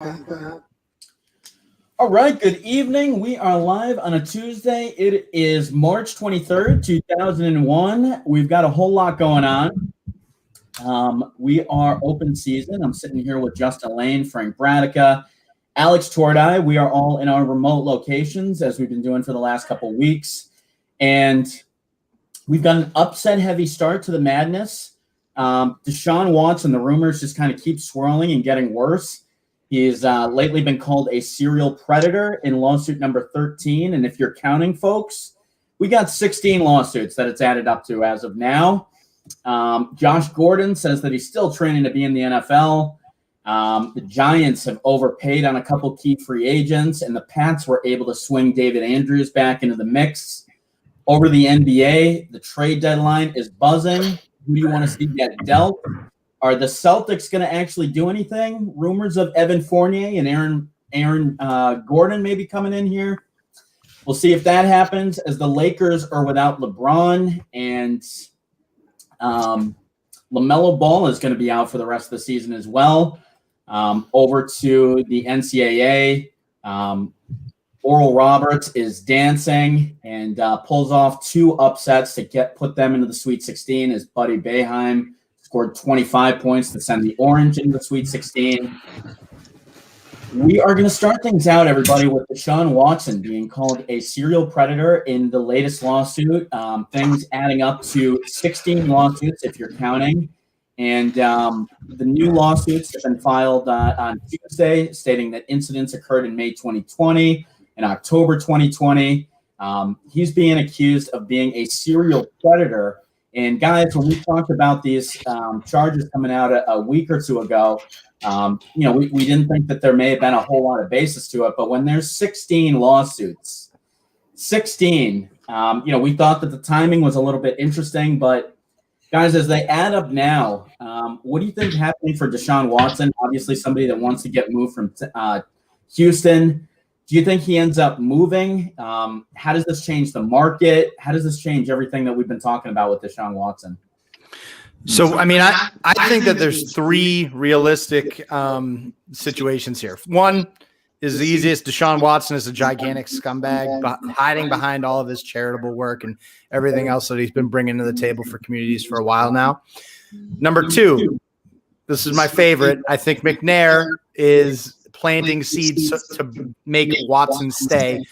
All right, good evening. We are live on a Tuesday. It is March 23rd, 2001. We've got a whole lot going on. We are open season. I'm sitting here with Justin Lane, Frank Bradica, Alex Tordai. We are all in our remote locations, as we've been doing for the last couple weeks. And we've got an upset-heavy start to the madness. Deshaun Watson, the rumors just kind of keep swirling and getting worse. He's lately been called a serial predator in lawsuit number 13. And if you're counting, folks, we got 16 lawsuits that it's added up to as of now. Josh Gordon says that he's still training to be in the NFL. The Giants have overpaid on a couple key free agents, and the Pats were able to swing David Andrews back into the mix. Over the NBA, the trade deadline is buzzing. Who do you want to see get dealt? Are the Celtics going to actually do anything? Rumors of Evan Fournier and Aaron Gordon maybe coming in here. We'll see if that happens, as the Lakers are without LeBron, and LaMelo Ball is going to be out for the rest of the season as well. Over to the NCAA. Oral Roberts is dancing and pulls off two upsets to put them into the Sweet 16 as Buddy Boeheim scored 25 points to send the Orange into the Sweet 16. We are going to start things out, everybody, with Deshaun Watson being called a serial predator in the latest lawsuit. Things adding up to 16 lawsuits, if you're counting. And the new lawsuits have been filed on Tuesday, stating that incidents occurred in May 2020 and October 2020. He's being accused of being a serial predator. And guys, when we talked about these charges coming out a week or two ago, we didn't think that there may have been a whole lot of basis to it. But when there's 16 lawsuits, 16, we thought that the timing was a little bit interesting. But guys, as they add up now, what do you think is happening for Deshaun Watson? Obviously, somebody that wants to get moved from Houston. Do you think he ends up moving? How does this change the market? How does this change everything that we've been talking about with Deshaun Watson? So, I mean, I think that there's three realistic situations here. One is the easiest. Deshaun Watson is a gigantic scumbag, hiding behind all of his charitable work and everything else that he's been bringing to the table for communities for a while now. Number two, this is my favorite. I think McNair is planting seeds to make Watson stay,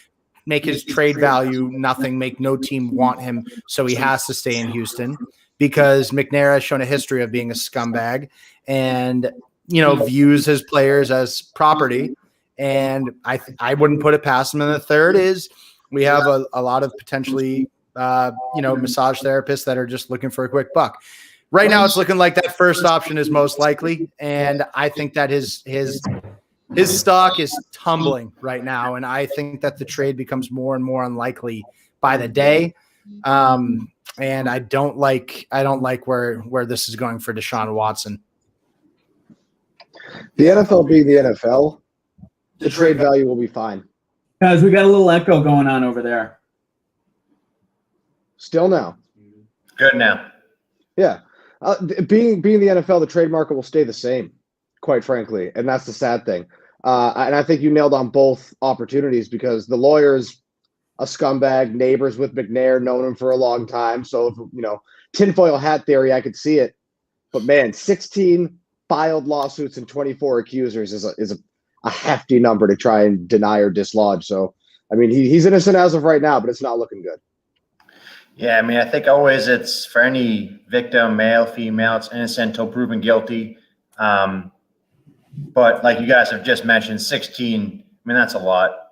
make his trade value nothing, make no team want him, so he has to stay in Houston because McNair has shown a history of being a scumbag and, views his players as property. And I wouldn't put it past him. And the third is we have a lot of potentially, massage therapists that are just looking for a quick buck. Right now, it's looking like that first option is most likely. And I think that his stock is tumbling right now, and I think that the trade becomes more and more unlikely by the day. And I don't like where this is going for Deshaun Watson. The NFL being the NFL, the trade value will be fine. Guys, we got a little echo going on over there. Still now. Good now. Yeah. Being the NFL, the trade market will stay the same, quite frankly, and that's the sad thing. And I think you nailed on both opportunities because the lawyer's a scumbag, neighbors with McNair, known him for a long time. So, tinfoil hat theory, I could see it. But, man, 16 filed lawsuits and 24 accusers is a hefty number to try and deny or dislodge. So, I mean, he's innocent as of right now, but it's not looking good. Yeah, I mean, I think always it's for any victim, male, female, it's innocent until proven guilty. But like you guys have just mentioned, 16, I mean, that's a lot.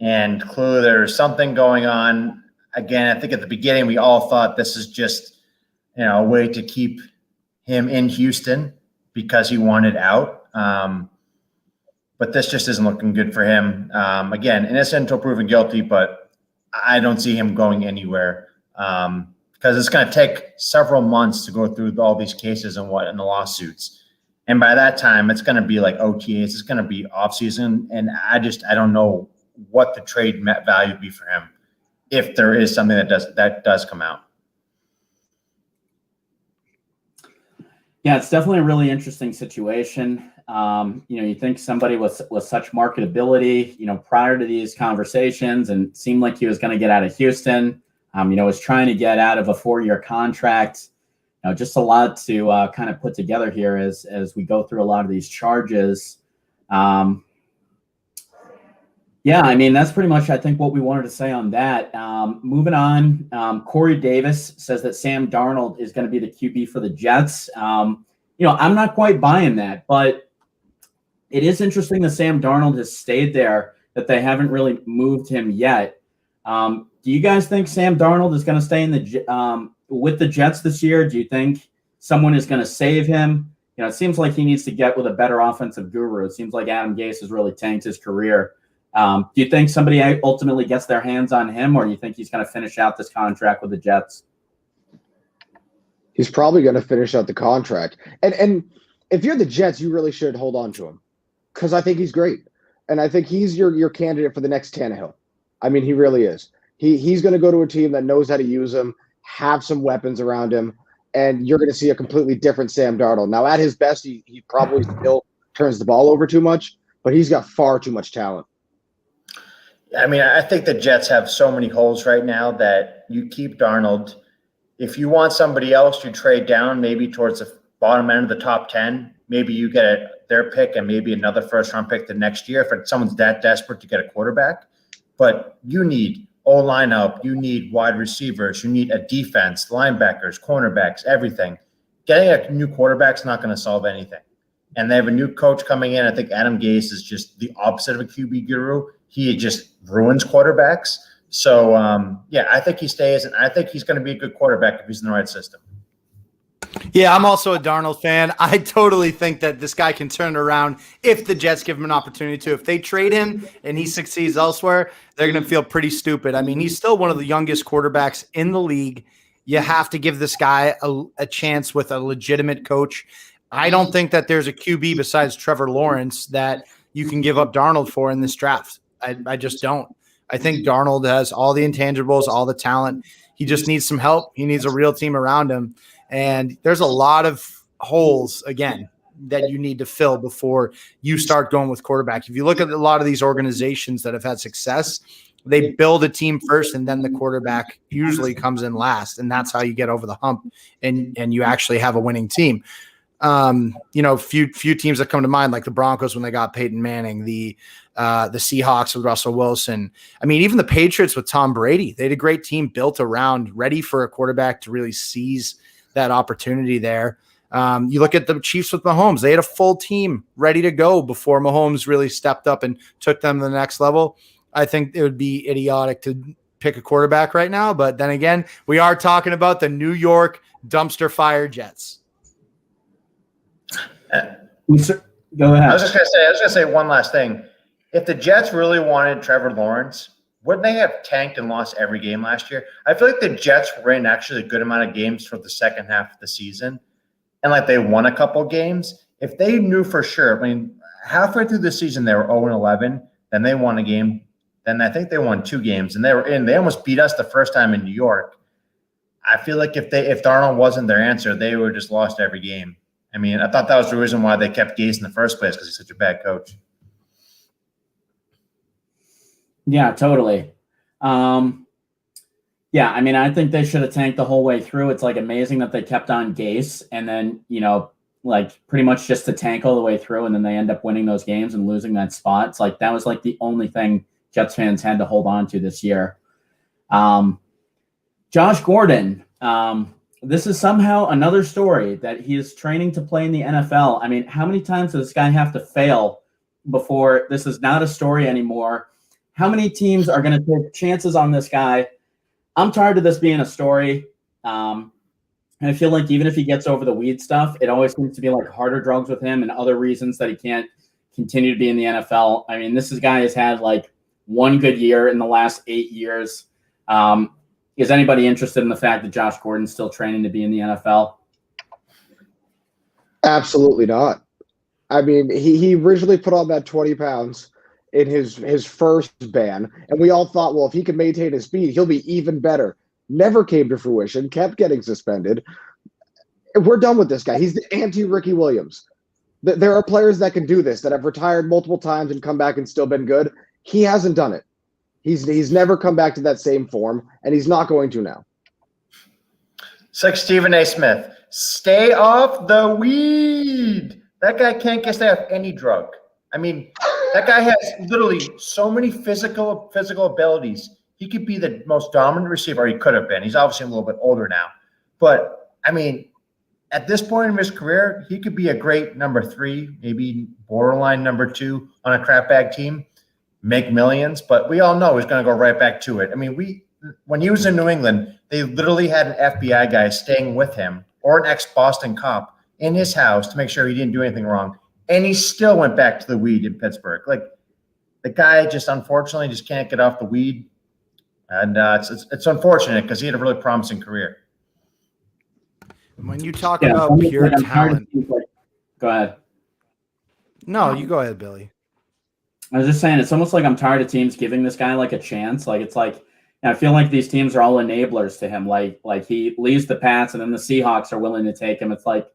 And clearly there's something going on. Again, I think at the beginning we all thought this is just, a way to keep him in Houston because he wanted out. But this just isn't looking good for him. Again, innocent until proven guilty, but I don't see him going anywhere because it's going to take several months to go through all these cases and the lawsuits. And by that time, it's going to be like OTAs. It's going to be off season. And I don't know what the trade value would be for him if there is something that does come out. Yeah, it's definitely a really interesting situation. You think somebody with such marketability, prior to these conversations, and seemed like he was going to get out of Houston, was trying to get out of a 4-year contract. Just a lot to kind of put together here as we go through a lot of these charges. That's pretty much, I think, what we wanted to say on that. Moving on, Corey Davis says that Sam Darnold is going to be the QB for the Jets. I'm not quite buying that, but it is interesting that Sam Darnold has stayed there, that they haven't really moved him yet. Do you guys think Sam Darnold is going to stay with the Jets this year? Do you think someone is going to save him? It seems like he needs to get with a better offensive guru. It seems like Adam Gase has really tanked his career. Do you think somebody ultimately gets their hands on him, or do you think he's going to finish out this contract with the Jets? He's probably going to finish out the contract. And if you're the Jets, you really should hold on to him, because I think he's great. And I think he's your candidate for the next Tannehill. He really is. He's going to go to a team that knows how to use him, have some weapons around him, and you're going to see a completely different Sam Darnold. Now, at his best, he probably still turns the ball over too much, but he's got far too much talent. I think the Jets have so many holes right now that you keep Darnold. If you want somebody else, you trade down maybe towards the bottom end of the top 10. Maybe you get their pick and maybe another first-round pick the next year if someone's that desperate to get a quarterback. But you need O-line help. You need wide receivers. You need a defense, linebackers, cornerbacks, everything. Getting a new quarterback's not going to solve anything. And they have a new coach coming in. I think Adam Gase is just the opposite of a QB guru. He just ruins quarterbacks. So, I think he stays, and I think he's going to be a good quarterback if he's in the right system. Yeah, I'm also a Darnold fan. I totally think that this guy can turn it around if the Jets give him an opportunity to. If they trade him and he succeeds elsewhere, they're going to feel pretty stupid. He's still one of the youngest quarterbacks in the league. You have to give this guy a chance with a legitimate coach. I don't think that there's a QB besides Trevor Lawrence that you can give up Darnold for in this draft. I just don't. I think Darnold has all the intangibles, all the talent. He just needs some help. He needs a real team around him. And there's a lot of holes, again, that you need to fill before you start going with quarterback. If you look at a lot of these organizations that have had success, they build a team first and then the quarterback usually comes in last. And that's how you get over the hump and you actually have a winning team. Few teams that come to mind, like the Broncos when they got Peyton Manning, the Seahawks with Russell Wilson. Even the Patriots with Tom Brady. They had a great team built around, ready for a quarterback to really seize that opportunity there. You look at the Chiefs with Mahomes. They had a full team ready to go before Mahomes really stepped up and took them to the next level. I think it would be idiotic to pick a quarterback right now. But then again, we are talking about the New York dumpster fire Jets. Go ahead. I was just gonna say one last thing. If the Jets really wanted Trevor Lawrence, wouldn't they have tanked and lost every game last year? I feel like the Jets were in actually a good amount of games for the second half of the season, and they won a couple games. If they knew for sure, halfway through the season they were 0-11, then they won a game. Then I think they won 2 games, and they were in. They almost beat us the first time in New York. I feel like if Darnold wasn't their answer, they would have just lost every game. I thought that was the reason why they kept Gase in the first place, because he's such a bad coach. Yeah, totally. I think they should have tanked the whole way through. It's amazing that they kept on Gase and then, pretty much just to tank all the way through, and then they end up winning those games and losing that spot. It's that was the only thing Jets fans had to hold on to this year. Josh Gordon, this is somehow another story that he is training to play in the NFL. How many times does this guy have to fail before this is not a story anymore? How many teams are going to take chances on this guy? I'm tired of this being a story. And I feel like even if he gets over the weed stuff, it always seems to be harder drugs with him and other reasons that he can't continue to be in the NFL. This guy has had one good year in the last 8 years. Is anybody interested in the fact that Josh Gordon's still training to be in the NFL? Absolutely not. He originally put on that 20 pounds in his first ban, and we all thought, well, if he can maintain his speed, he'll be even better. Never came to fruition, kept getting suspended. We're done with this guy. He's the anti-Ricky Williams. There are players that can do this, that have retired multiple times and come back and still been good. He hasn't done it. He's never come back to that same form, and he's not going to now. It's like Stephen A. Smith. Stay off the weed. That guy can't stay off any drug. I mean, that guy has literally so many physical abilities. He could be the most dominant receiver, or he could have been. He's obviously a little bit older now. But, I mean, at this point in his career, he could be a great number 3, maybe borderline number 2 on a crap bag team, make millions. But we all know he's going to go right back to it. I mean, when he was in New England, they literally had an FBI guy staying with him, or an ex-Boston cop in his house to make sure he didn't do anything wrong. And he still went back to the weed in Pittsburgh. Like, the guy just unfortunately just can't get off the weed. And it's unfortunate because he had a really promising career. When you talk about pure talent. Go ahead. No, you go ahead, Billy. I was just saying, it's almost like I'm tired of teams giving this guy like a chance. Like, it's like, I feel like these teams are all enablers to him. Like he leaves the Pats and then the Seahawks are willing to take him. It's like,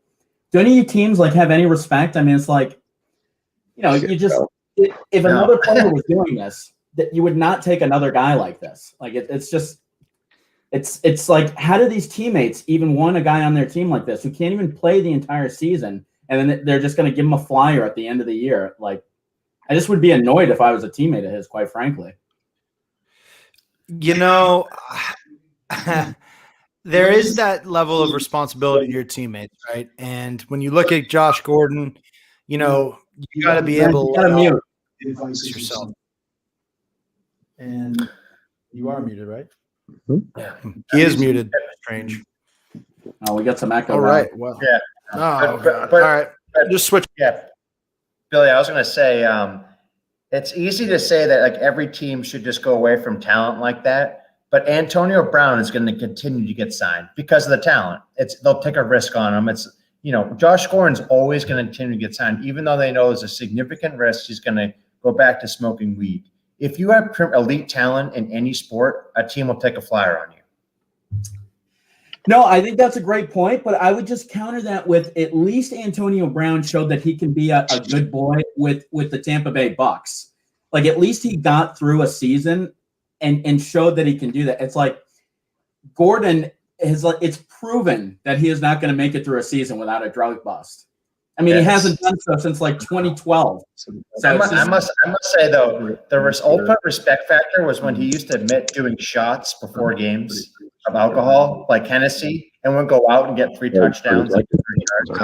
do any teams like have any respect? I mean, it's like, you just, if another player was doing this, that you would not take another guy like this. Like it's just, it's like, how do these teammates even want a guy on their team like this who can't even play the entire season? And then they're just going to give him a flyer at the end of the year. Like, I just would be annoyed if I was a teammate of his, quite frankly. There is that level of responsibility to your teammates, right? And when you look at Josh Gordon, you got to be able to mute yourself. And you are muted, right? Yeah, he is muted. Strange. Oh, we got some echo. All right. Well, yeah. But all right. Just switch. Yeah, Billy, I was going to say, it's easy to say that like every team should just go away from talent like that, but Antonio Brown is going to continue to get signed because of the talent. They'll take a risk on him. It's Josh Gordon's always going to continue to get signed, even though they know there's a significant risk he's going to go back to smoking weed. If you have elite talent in any sport, a team will take a flyer on you. No, I think that's a great point, but I would just counter that with at least Antonio Brown showed that he can be a good boy with the Tampa Bay Bucks. Like, at least he got through a season and showed that he can do that. It's like Gordon it's proven that he is not going to make it through a season without a drug bust. I mean, he hasn't done so since like 2012. So I must say though, the ultimate respect factor was when he used to admit doing shots before games of alcohol, like Hennessy, and would go out and get 3 touchdowns. Like 30 yards.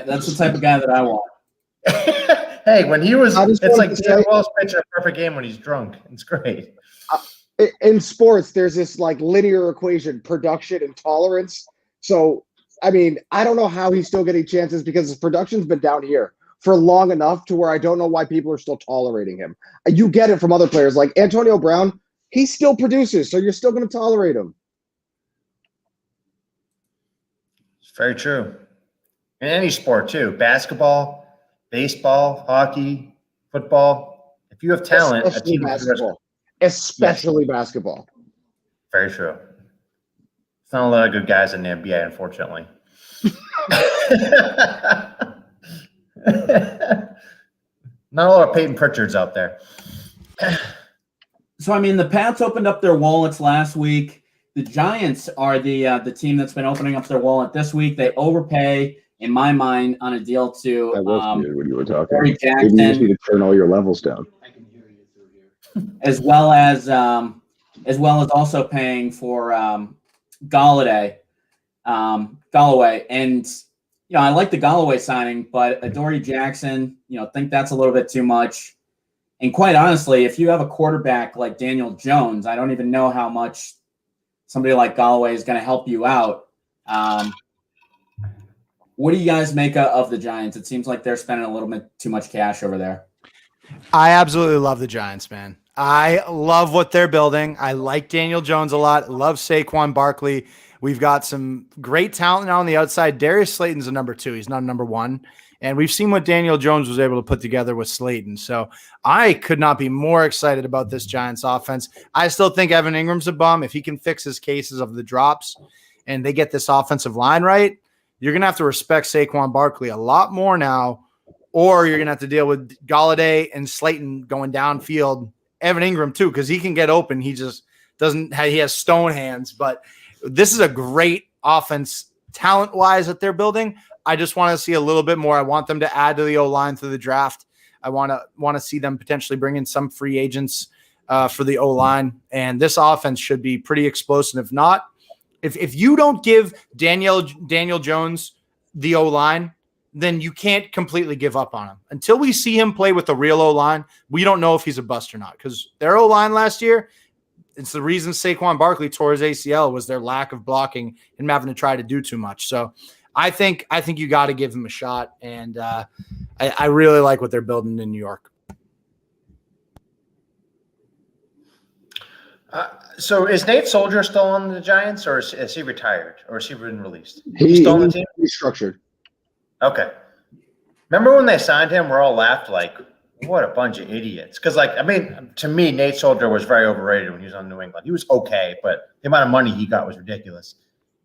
That's the type of guy that I want. Hey, when he was, it's like Dan Wells pitching a perfect game when he's drunk. It's great. In sports, there's this like linear equation: production and tolerance. So, I mean, I don't know how he's still getting chances because his production's been down here for long enough to where I don't know why people are still tolerating him. You get it from other players like Antonio Brown. He still produces, so you're still going to tolerate him. It's very true. In any sport, too. Basketball, baseball, hockey, football. If you have talent, especially basketball. Especially basketball. Very true. It's not a lot of good guys in the NBA, unfortunately. Not a lot of Peyton Pritchards out there. So, I mean, the Pats opened up their wallets last week. The Giants are the team that's been opening up their wallet this week. They overpay, in my mind, on a deal to I was muted when you were talking. Barry Jackson. Maybe you just need to turn all your levels down. I can hear you through here. as well as also paying for Galloway. And I like the Galloway signing, but Adoree Jackson, think that's a little bit too much. And quite honestly, if you have a quarterback like Daniel Jones, I don't even know how much somebody like Galloway is going to help you out. What do you guys make of the Giants? It seems like they're spending a little bit too much cash over there. I absolutely love the Giants, man. I love what they're building. I like Daniel Jones a lot. Love Saquon Barkley. We've got some great talent now on the outside. Darius Slayton's a number 2. He's not a number 1. And we've seen what Daniel Jones was able to put together with Slayton. So I could not be more excited about this Giants offense. I still think Evan Ingram's a bum. If he can fix his cases of the drops and they get this offensive line right, you're going to have to respect Saquon Barkley a lot more now, or you're going to have to deal with Golladay and Slayton going downfield. Evan Ingram too, because he can get open. He just doesn't have, he has stone hands, but this is a great offense talent-wise that they're building. I just want to see a little bit more. I want them to add to the O-line through the draft. I want to see them potentially bring in some free agents for the O-line, and this offense should be pretty explosive. If not, if you don't give Daniel Jones the O-line, then you can't completely give up on him. Until we see him play with the real O-line, we don't know if he's a bust or not, because their O-line last year, it's the reason Saquon Barkley tore his ACL was their lack of blocking and having to try to do too much. So I think you got to give him a shot, and I really like what they're building in New York. So is Nate Soldier still on the Giants, or is he retired, or has he been released? He's still on the team? He's structured. Okay. Remember when they signed him, we all laughed like, what a bunch of idiots. Because, like, I mean, to me, Nate Soldier was very overrated when he was on New England. He was okay, but the amount of money he got was ridiculous.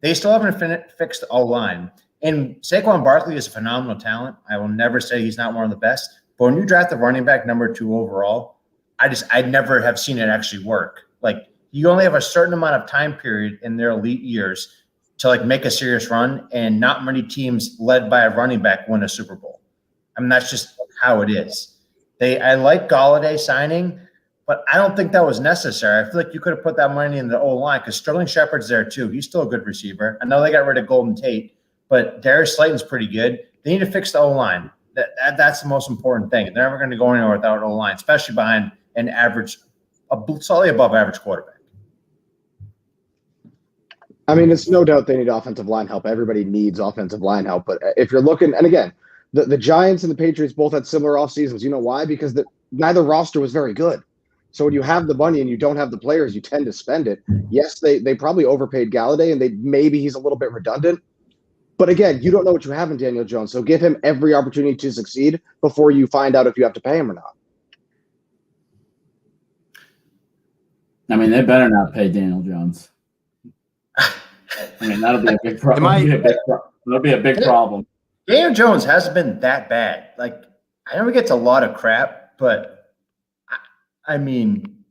They still haven't fixed the O-line. And Saquon Barkley is a phenomenal talent. I will never say he's not one of the best. But when you draft the running back number 2 overall, I never have seen it actually work. Like, you only have a certain amount of time period in their elite years to, like, make a serious run, and not many teams led by a running back win a Super Bowl. I mean, that's just how it is. I like Golladay signing, but I don't think that was necessary. I feel like you could have put that money in the O-line, because Sterling Shepard's there too. He's still a good receiver. I know they got rid of Golden Tate, but Darius Slayton's pretty good. They need to fix the O-line. That's the most important thing. They're never going to go anywhere without an O-line, especially behind an average, slightly above average quarterback. I mean, it's no doubt they need offensive line help. Everybody needs offensive line help. But if you're looking, and again, the Giants and the Patriots both had similar off seasons. You know why? Because neither roster was very good. So when you have the money and you don't have the players, you tend to spend it. Yes, they probably overpaid Golladay, and maybe he's a little bit redundant. But again, you don't know what you have in Daniel Jones. So give him every opportunity to succeed before you find out if you have to pay him or not. I mean, they better not pay Daniel Jones. I mean, that'll be a big problem. That'll be a big problem. Daniel Jones hasn't been that bad. Like, I know he gets a lot of crap, but I mean,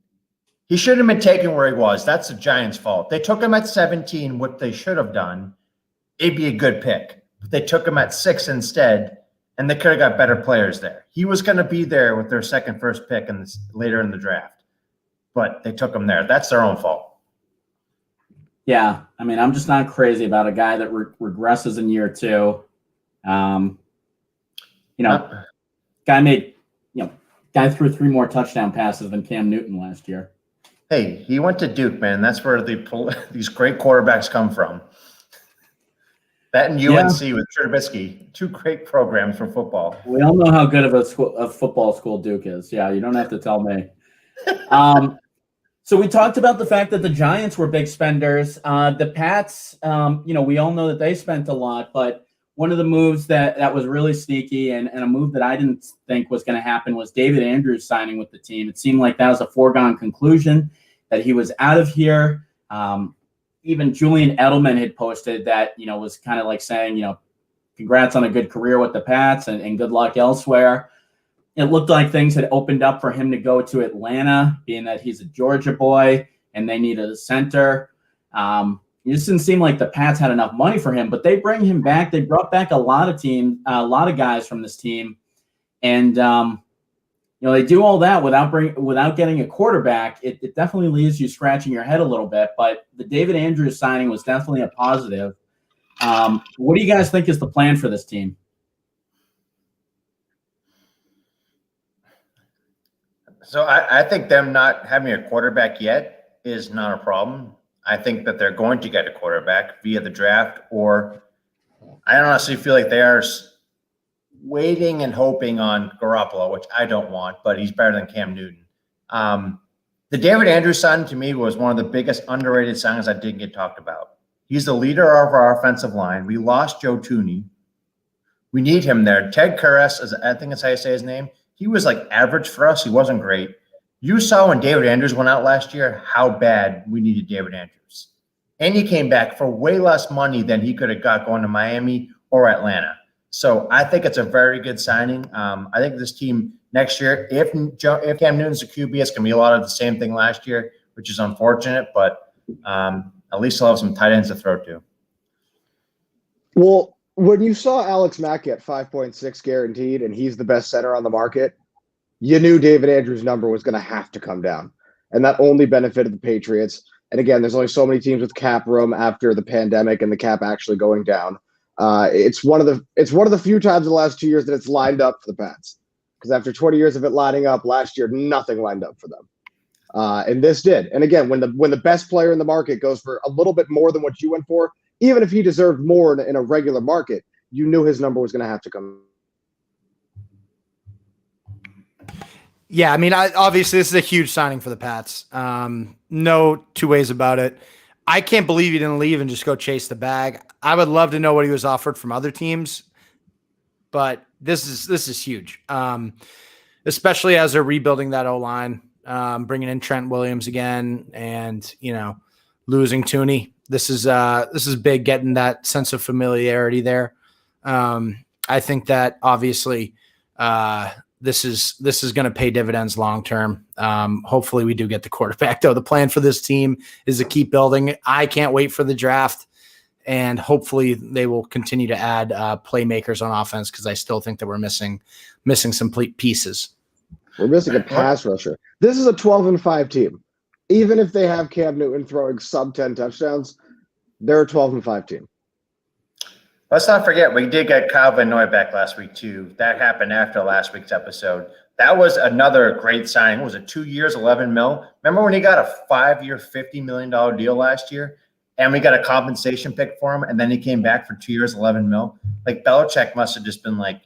he shouldn't have been taken where he was. That's the Giants' fault. They took him at 17, what they should have done. It'd be a good pick. But they took him at 6 instead, and they could have got better players there. He was going to be there with their first pick later in the draft, but they took him there. That's their own fault. Yeah, I mean, I'm just not crazy about a guy that regresses in year 2. Guy threw 3 more touchdown passes than Cam Newton last year. Hey, he went to Duke, man. That's where these great quarterbacks come from. That and UNC with Trubisky, 2 great programs for football. We all know how good of a football school Duke is. Yeah, you don't have to tell me. So we talked about the fact that the Giants were big spenders. The Pats, we all know that they spent a lot, but one of the moves that was really sneaky and a move that I didn't think was going to happen was David Andrews signing with the team. It seemed like that was a foregone conclusion, that he was out of here. Even Julian Edelman had posted that, was kind of like saying, congrats on a good career with the Pats and good luck elsewhere. It looked like things had opened up for him to go to Atlanta, being that he's a Georgia boy and they needed a center. It just didn't seem like the Pats had enough money for him, but they bring him back. They brought back a lot of guys from this team. And, they do all that without getting a quarterback. It definitely leaves you scratching your head a little bit, but the David Andrews signing was definitely a positive. What do you guys think is the plan for this team? So I think them not having a quarterback yet is not a problem. I think that they're going to get a quarterback via the draft, or I honestly feel like they are waiting and hoping on Garoppolo, which I don't want, but he's better than Cam Newton. The David Andrews signing to me was one of the biggest underrated signings that didn't get talked about. He's the leader of our offensive line. We lost Joe Thuney. We need him there. Ted Karras, I think that's how you say his name. He was like average for us. He wasn't great. You saw when David Andrews went out last year how bad we needed David Andrews. And he came back for way less money than he could have got going to Miami or Atlanta. So I think it's a very good signing. I think this team next year, if Cam Newton's a QB, it's going to be a lot of the same thing last year, which is unfortunate, but at least he'll have some tight ends to throw to. Well, when you saw Alex Mack get 5.6 guaranteed and he's the best center on the market, you knew David Andrews' number was going to have to come down. And that only benefited the Patriots. And again, there's only so many teams with cap room after the pandemic and the cap actually going down. It's one of the few times in the last 2 years that it's lined up for the Pats. Because after 20 years of it lining up, last year nothing lined up for them. And this did. And again, when the best player in the market goes for a little bit more than what you went for, even if he deserved more in a regular market, you knew his number was going to have to come. Yeah, I mean, obviously this is a huge signing for the Pats. No two ways about it. I can't believe he didn't leave and just go chase the bag. I would love to know what he was offered from other teams, but this is huge, especially as they're rebuilding that O-line, bringing in Trent Williams again, and losing Tooney. This is big, getting that sense of familiarity there. I think that obviously this is going to pay dividends long term. Hopefully we do get the quarterback, though. The plan for this team is to keep building. I can't wait for the draft, and hopefully they will continue to add playmakers on offense, because I still think that we're missing some pieces. We're missing a pass rusher. This is a 12-5 team. Even if they have Cam Newton throwing sub 10 touchdowns, they're a 12-5 team. Let's not forget, we did get Kyle Van Noy back last week, too. That happened after last week's episode. That was another great signing. What was it, 2 years, $11 million? Remember when he got a 5-year, $50 million deal last year, and we got a compensation pick for him, and then he came back for 2 years, $11 million? Like, Belichick must have just been like,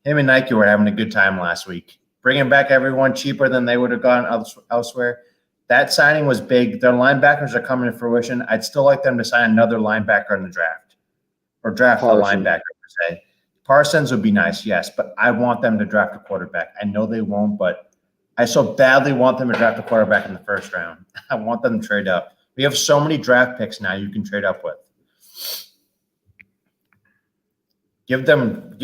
him and Nike were having a good time last week. Bringing back everyone cheaper than they would have gone elsewhere. That signing was big. Their linebackers are coming to fruition. I'd still like them to sign another linebacker in the draft, or draft a linebacker per se. Parsons would be nice, yes, but I want them to draft a quarterback. I know they won't, but I so badly want them to draft a quarterback in the first round. I want them to trade up. We have so many draft picks now you can trade up with. Give them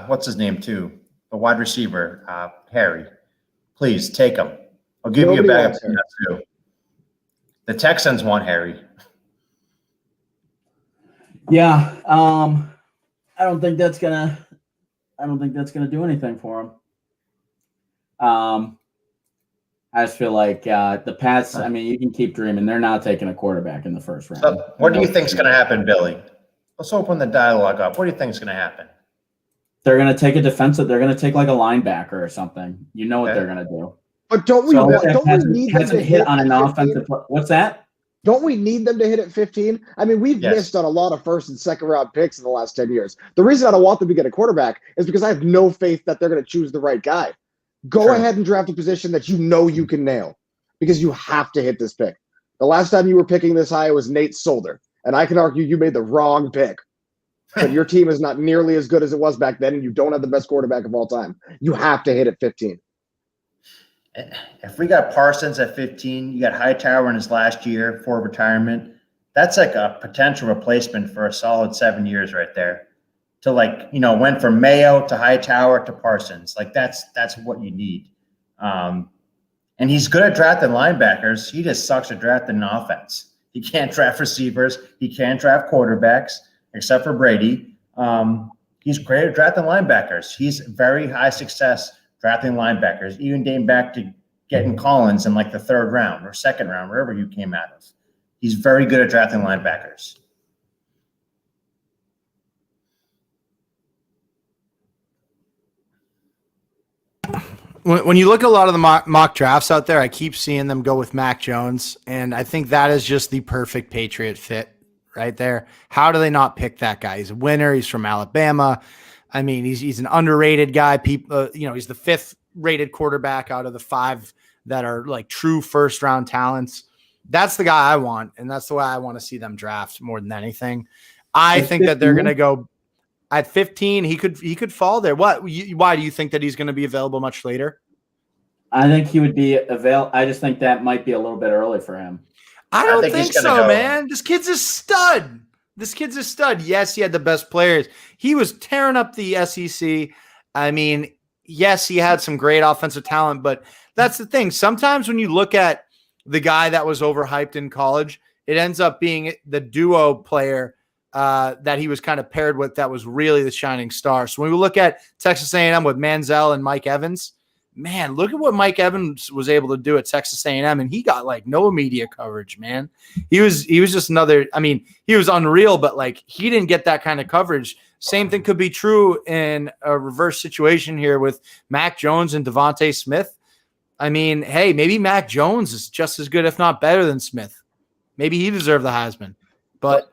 what's his name too? The wide receiver, Harry. Please take him. I'll give you a bag of too. The Texans want Harry. Yeah, I don't think that's gonna do anything for him. I just feel like the Pats. I mean, you can keep dreaming. They're not taking a quarterback in the first round. So what do you think is going to happen, Billy? Let's open the dialogue up. What do you think is going to happen? They're going to take a defensive. They're going to take like a linebacker or something. You know what they're going to do. But don't we need them to hit on an offensive? What's that? Don't we need them to hit at 15? I mean, we've missed on a lot of first and second round picks in the last 10 years. The reason I don't want them to get a quarterback is because I have no faith that they're going to choose the right guy. Go ahead and draft a position that you know you can nail, because you have to hit this pick. The last time you were picking this high was Nate Solder, and I can argue you made the wrong pick. But your team is not nearly as good as it was back then, and you don't have the best quarterback of all time. You have to hit at 15. If we got Parsons at 15, you got Hightower in his last year for retirement. That's like a potential replacement for a solid 7 years right there. To went from Mayo to Hightower to Parsons. Like that's what you need. And he's good at drafting linebackers. He just sucks at drafting an offense. He can't draft receivers. He can't draft quarterbacks, except for Brady. He's great at drafting linebackers. He's very high success drafting linebackers, even dating back to getting Collins in like the third round or second round, wherever you came out of. He's very good at drafting linebackers. When you look at a lot of the mock drafts out there, I keep seeing them go with Mac Jones, and I think that is just the perfect Patriot fit right there. How do they not pick that guy? He's a winner. He's from Alabama. I mean, he's an underrated guy. People, he's the 5th rated quarterback out of the 5 that are like true first round talents. That's the guy I want, and that's the way I want to see them draft more than anything. I think that they're going to go. At 15, he could fall there. Why do you think that he's going to be available much later? I think he would be available. I just think that might be a little bit early for him. I don't think so, man. This kid's a stud. this kid's a stud. Yes, he had the best players. He was tearing up the SEC. I mean, yes, he had some great offensive talent, but that's the thing. Sometimes when you look at the guy that was overhyped in college, it ends up being the duo player that he was kind of paired with that was really the shining star. So when we look at Texas A&M with Manziel and Mike Evans, man, look at what Mike Evans was able to do at Texas A&M, and he got like no media coverage, man. He was just another. I mean, he was unreal, but like he didn't get that kind of coverage. Same thing could be true in a reverse situation here with Mac Jones and Devontae Smith. I mean, hey, maybe Mac Jones is just as good, if not better, than Smith. Maybe he deserved the Heisman, but.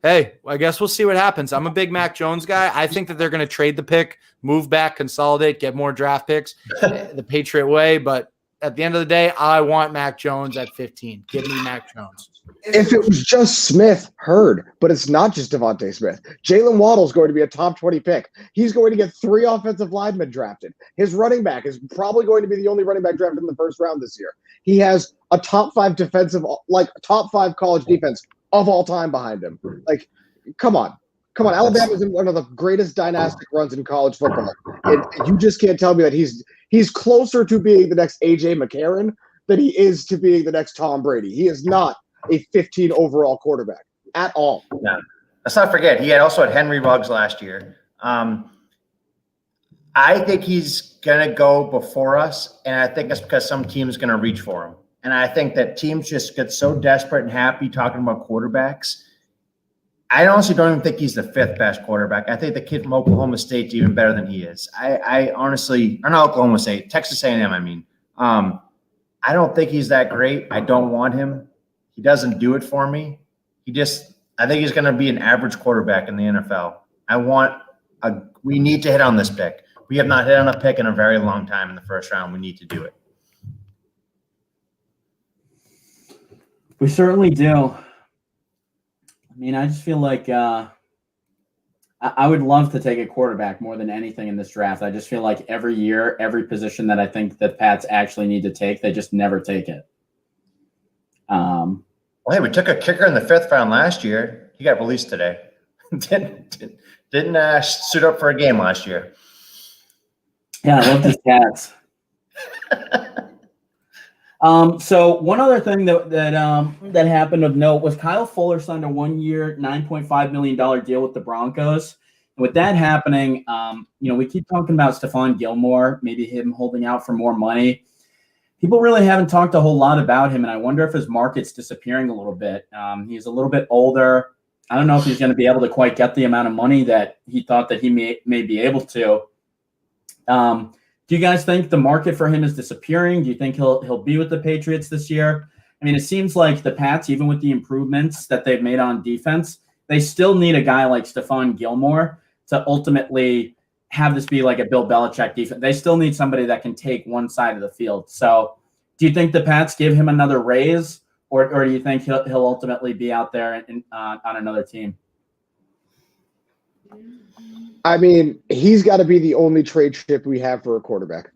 Hey, I guess we'll see what happens. I'm a big Mac Jones guy. I think that they're going to trade the pick, move back, consolidate, get more draft picks the Patriot way. But at the end of the day, I want Mac Jones at 15. Give me Mac Jones. If it was just Smith, heard, but it's not just Devontae Smith. Jalen Waddle's going to be a top 20 pick. He's going to get 3 offensive linemen drafted. His running back is probably going to be the only running back drafted in the first round this year. He has a top 5 defensive, like top 5 college defense of all time behind him. Like, come on. Alabama's in one of the greatest dynastic runs in college football. And you just can't tell me that he's closer to being the next A.J. McCarron than he is to being the next Tom Brady. He is not a 15 overall quarterback at all. Yeah. Let's not forget, he also had Henry Ruggs last year. I think he's going to go before us, and I think it's because some team's going to reach for him. And I think that teams just get so desperate and happy talking about quarterbacks. I honestly don't even think he's the 5th best quarterback. I think the kid from Oklahoma State's even better than he is. I honestly, or not Oklahoma State, Texas A&M, I mean. I don't think he's that great. I don't want him. He doesn't do it for me. I think he's going to be an average quarterback in the NFL. We need to hit on this pick. We have not hit on a pick in a very long time in the first round. We need to do it. We certainly do. I mean, I just feel like I would love to take a quarterback more than anything in this draft. I just feel like every year, every position that I think the Pats actually need to take, they just never take it. Well, hey, we took a kicker in the 5th round last year. He got released today. Didn't suit up for a game last year. Yeah, I love his Pats. So one other thing that happened of note was Kyle Fuller signed a 1-year, $9.5 million deal with the Broncos. And with that happening, we keep talking about Stephon Gilmore, maybe him holding out for more money. People really haven't talked a whole lot about him, and I wonder if his market's disappearing a little bit. He's a little bit older. I don't know if he's going to be able to quite get the amount of money that he thought that he may be able to. Do you guys think the market for him is disappearing? Do you think he'll be with the Patriots this year? I mean, it seems like the Pats, even with the improvements that they've made on defense, they still need a guy like Stephon Gilmore to ultimately have this be like a Bill Belichick defense. They still need somebody that can take one side of the field. So do you think the Pats give him another raise, or do you think he'll ultimately be out there on another team? I mean, he's got to be the only trade chip we have for a quarterback.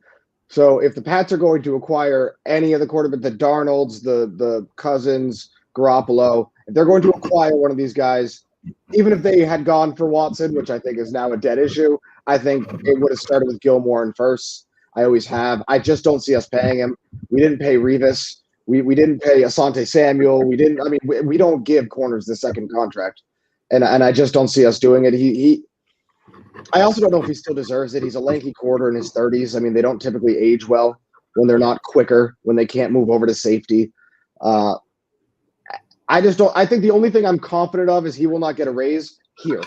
So if the Pats are going to acquire any of the quarterbacks, the Darnolds, the Cousins, Garoppolo, if they're going to acquire one of these guys, even if they had gone for Watson, which I think is now a dead issue, I think it would have started with Gilmore in first. I always have. I just don't see us paying him. We didn't pay Revis. We didn't pay Asante Samuel. We don't give corners the second contract. And I just don't see us doing it. I also don't know if he still deserves it. He's a lanky quarter in his 30s. I mean, they don't typically age well when they're not quicker, when they can't move over to safety. I just don't. I think the only thing I'm confident of is he will not get a raise here.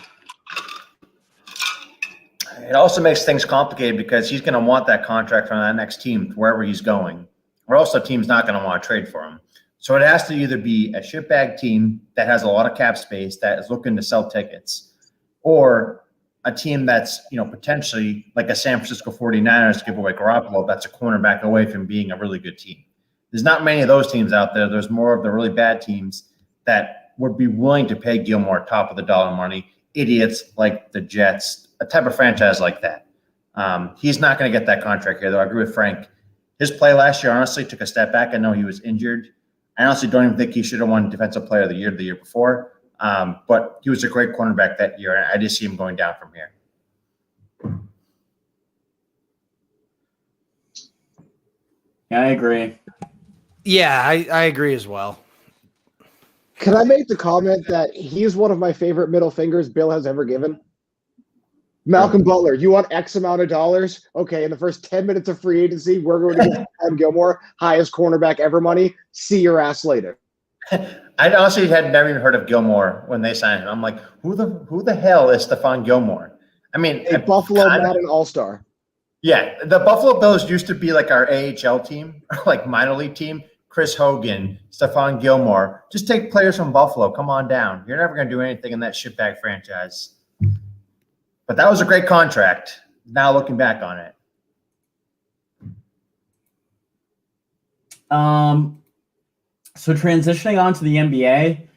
It also makes things complicated because he's going to want that contract from that next team wherever he's going, or else the team's not going to want to trade for him. So it has to either be a shitbag team that has a lot of cap space that is looking to sell tickets, or a team that's, potentially like a San Francisco 49ers to give away Garoppolo, that's a cornerback away from being a really good team. There's not many of those teams out there. There's more of the really bad teams that would be willing to pay Gilmore top of the dollar money, idiots like the Jets, a type of franchise like that. He's not going to get that contract here, though. I agree with Frank. His play last year, honestly, took a step back. I know he was injured. I honestly don't even think he should have won Defensive Player of the Year before. But he was a great cornerback that year, and I just see him going down from here. Yeah, I agree. Yeah, I agree as well. Can I make the comment that he's one of my favorite middle fingers Bill has ever given? Malcolm Butler, you want X amount of dollars? Okay, in the first 10 minutes of free agency, we're going to get Adam Gilmore, highest cornerback ever money. See your ass later. I honestly had never even heard of Gilmore when they signed him. I'm like, who the hell is Stephon Gilmore? I mean, A Buffalo Madden All-Star. Yeah, the Buffalo Bills used to be like our AHL team, like minor league team. Chris Hogan, Stephon Gilmore. Just take players from Buffalo. Come on down. You're never going to do anything in that shitbag franchise. But that was a great contract. Now looking back on it. So transitioning on to the NBA,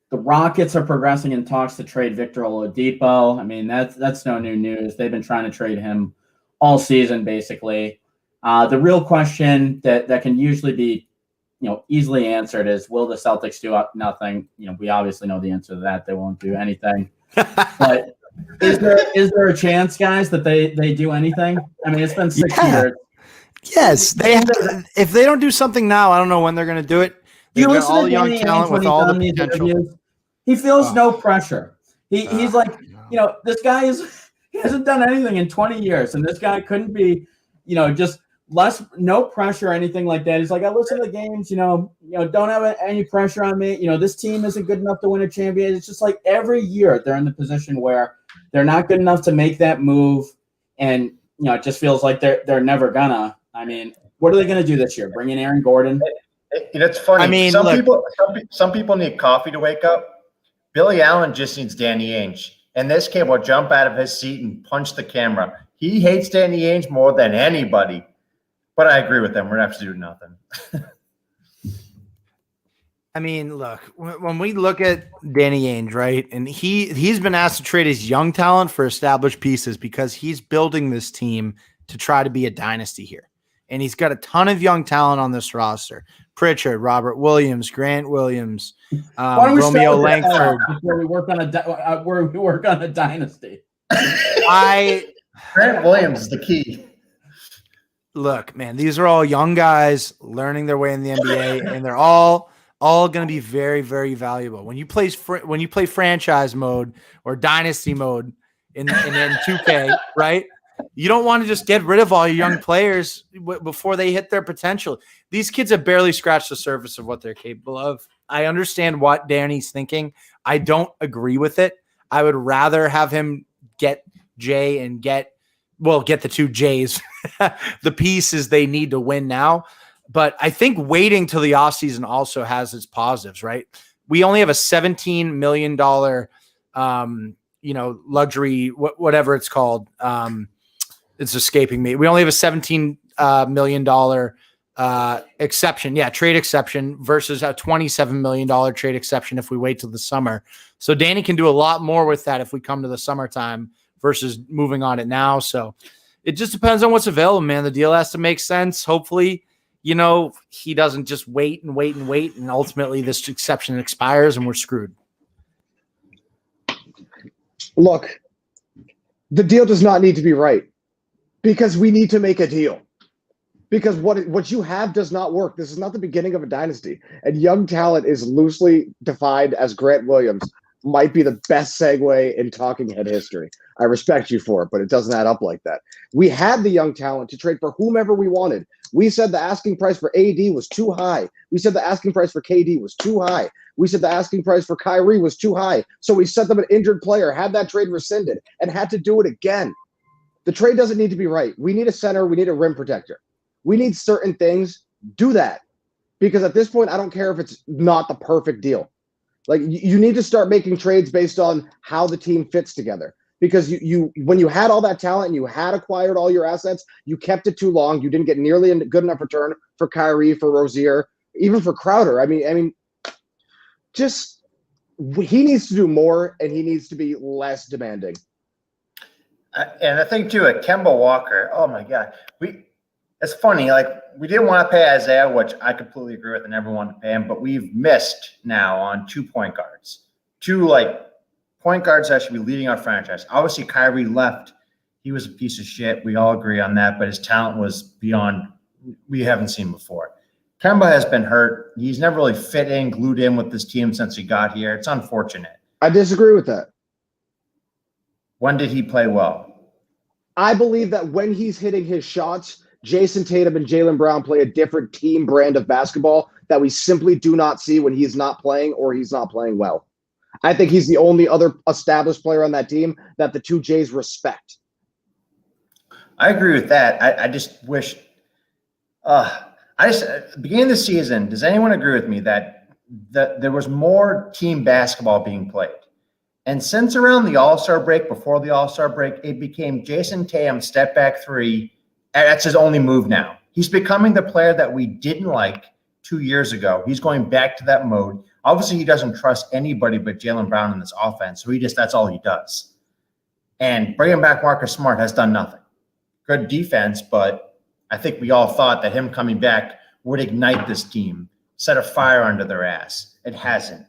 the Rockets are progressing in talks to trade Victor Oladipo. I mean, that's no new news. They've been trying to trade him all season, basically. The real question that can usually be, easily answered is, will the Celtics do nothing? We obviously know the answer to that. They won't do anything. But is there a chance, guys, that they do anything? I mean, it's been 6 years. Yes, they have. If they don't do something now, I don't know when they're going to do it. They've got all the young talent with all the potential. He feels no pressure. He's like, this guy he hasn't done anything in 20 years, and this guy couldn't be, just no pressure or anything like that. He's like, I listen to the games, don't have any pressure on me. This team isn't good enough to win a championship. It's just like every year they're in the position where they're not good enough to make that move, and it just feels like they're never gonna. I mean, what are they going to do this year? Bring in Aaron Gordon? It's funny. I mean, some people need coffee to wake up. Billy Allen just needs Danny Ainge, and this kid will jump out of his seat and punch the camera. He hates Danny Ainge more than anybody. But I agree with them. We're going to have to do nothing. I mean, look, when we look at Danny Ainge, right, and he's been asked to trade his young talent for established pieces because he's building this team to try to be a dynasty here. And he's got a ton of young talent on this roster. Pritchard, Robert Williams, Grant Williams, Romeo Langford. Before we work on a dynasty. Grant Williams is the key. Look, man, these are all young guys learning their way in the NBA, and they're all going to be very, very valuable. When you play franchise mode or dynasty mode in 2K, right? You don't want to just get rid of all your young players before they hit their potential. These kids have barely scratched the surface of what they're capable of. I understand what Danny's thinking. I don't agree with it. I would rather have him get Jay and get the two J's, the pieces they need to win now. But I think waiting till the offseason also has its positives, right? We only have a $17 million, luxury, whatever it's called. It's escaping me. We only have a $17 million exception. Yeah, trade exception versus a $27 million trade exception if we wait till the summer. So Danny can do a lot more with that if we come to the summertime versus moving on it now. So it just depends on what's available, man. The deal has to make sense. Hopefully, he doesn't just wait, and ultimately this exception expires and we're screwed. Look, the deal does not need to be right because we need to make a deal. Because what you have does not work. This is not the beginning of a dynasty. And young talent is loosely defined as Grant Williams. Might be the best segue in talking head history. I respect you for it, but it doesn't add up like that. We had the young talent to trade for whomever we wanted. We said the asking price for AD was too high. We said the asking price for KD was too high. We said the asking price for Kyrie was too high. So we sent them an injured player, had that trade rescinded, and had to do it again. The trade doesn't need to be right. We need a center. We need a rim protector. We need certain things. Do that. Because at this point, I don't care if it's not the perfect deal. Like, you need to start making trades based on how the team fits together. Because you when you had all that talent and you had acquired all your assets, you kept it too long. You didn't get nearly a good enough return for Kyrie, for Rozier, even for Crowder. I mean, just he needs to do more and he needs to be less demanding. And I think too, at Kemba Walker, oh my God, it's funny. Like, we didn't want to pay Isaiah, which I completely agree with, and never wanted to pay him. But we've missed now on 2 point guards, 2 point guards that should be leading our franchise. Obviously, Kyrie left. He was a piece of shit. We all agree on that. But his talent was beyond we haven't seen before. Kemba has been hurt. He's never really fit in, glued in with this team since he got here. It's unfortunate. I disagree with that. When did he play well? I believe that when he's hitting his shots, Jason Tatum and Jaylen Brown play a different team brand of basketball that we simply do not see when he's not playing or he's not playing well. I think he's the only other established player on that team that the 2 J's respect. I agree with that. I just wish at the beginning of the season, does anyone agree with me that there was more team basketball being played? And since around the All-Star break, before the All-Star break, it became Jason Tatum step back 3. That's his only move now. He's becoming the player that we didn't like 2 years ago. He's going back to that mode. Obviously, he doesn't trust anybody but Jaylen Brown in this offense, so that's all he does. And bringing back Marcus Smart has done nothing. Good defense, but I think we all thought that him coming back would ignite this team, set a fire under their ass. It hasn't.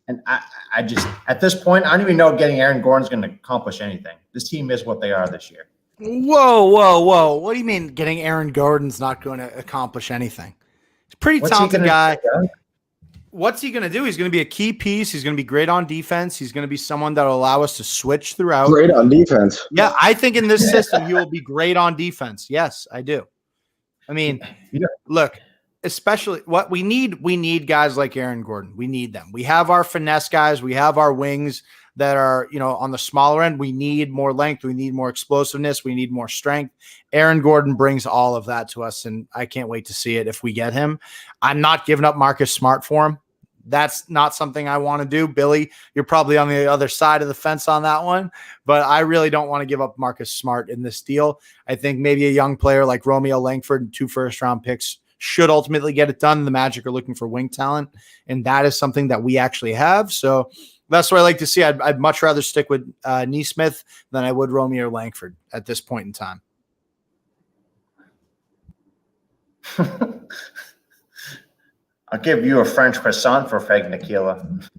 And I just, at this point, I don't even know getting Aaron Gordon's going to accomplish anything. This team is what they are this year. Whoa. What do you mean getting Aaron Gordon's not going to accomplish anything? He's a pretty talented guy. What's he going to do? He's going to be a key piece. He's going to be great on defense. He's going to be someone that will allow us to switch throughout. Great on defense. Yeah, I think in this system, he will be great on defense. Yes, I do. I mean, look, especially what we need guys like Aaron Gordon. We need them. We have our finesse guys. We have our wings that are, on the smaller end. We need more length. We need more explosiveness. We need more strength. Aaron Gordon brings all of that to us, and I can't wait to see it if we get him. I'm not giving up Marcus Smart for him. That's not something I want to do. Billy, you're probably on the other side of the fence on that one, but I really don't want to give up Marcus Smart in this deal. I think maybe a young player like Romeo Langford and 2 first-round picks should ultimately get it done. The Magic are looking for wing talent, and that is something that we actually have. So that's what I like to see. I'd much rather stick with Nesmith than I would Romeo Langford at this point in time. I'll give you a French croissant for Feg Nikila.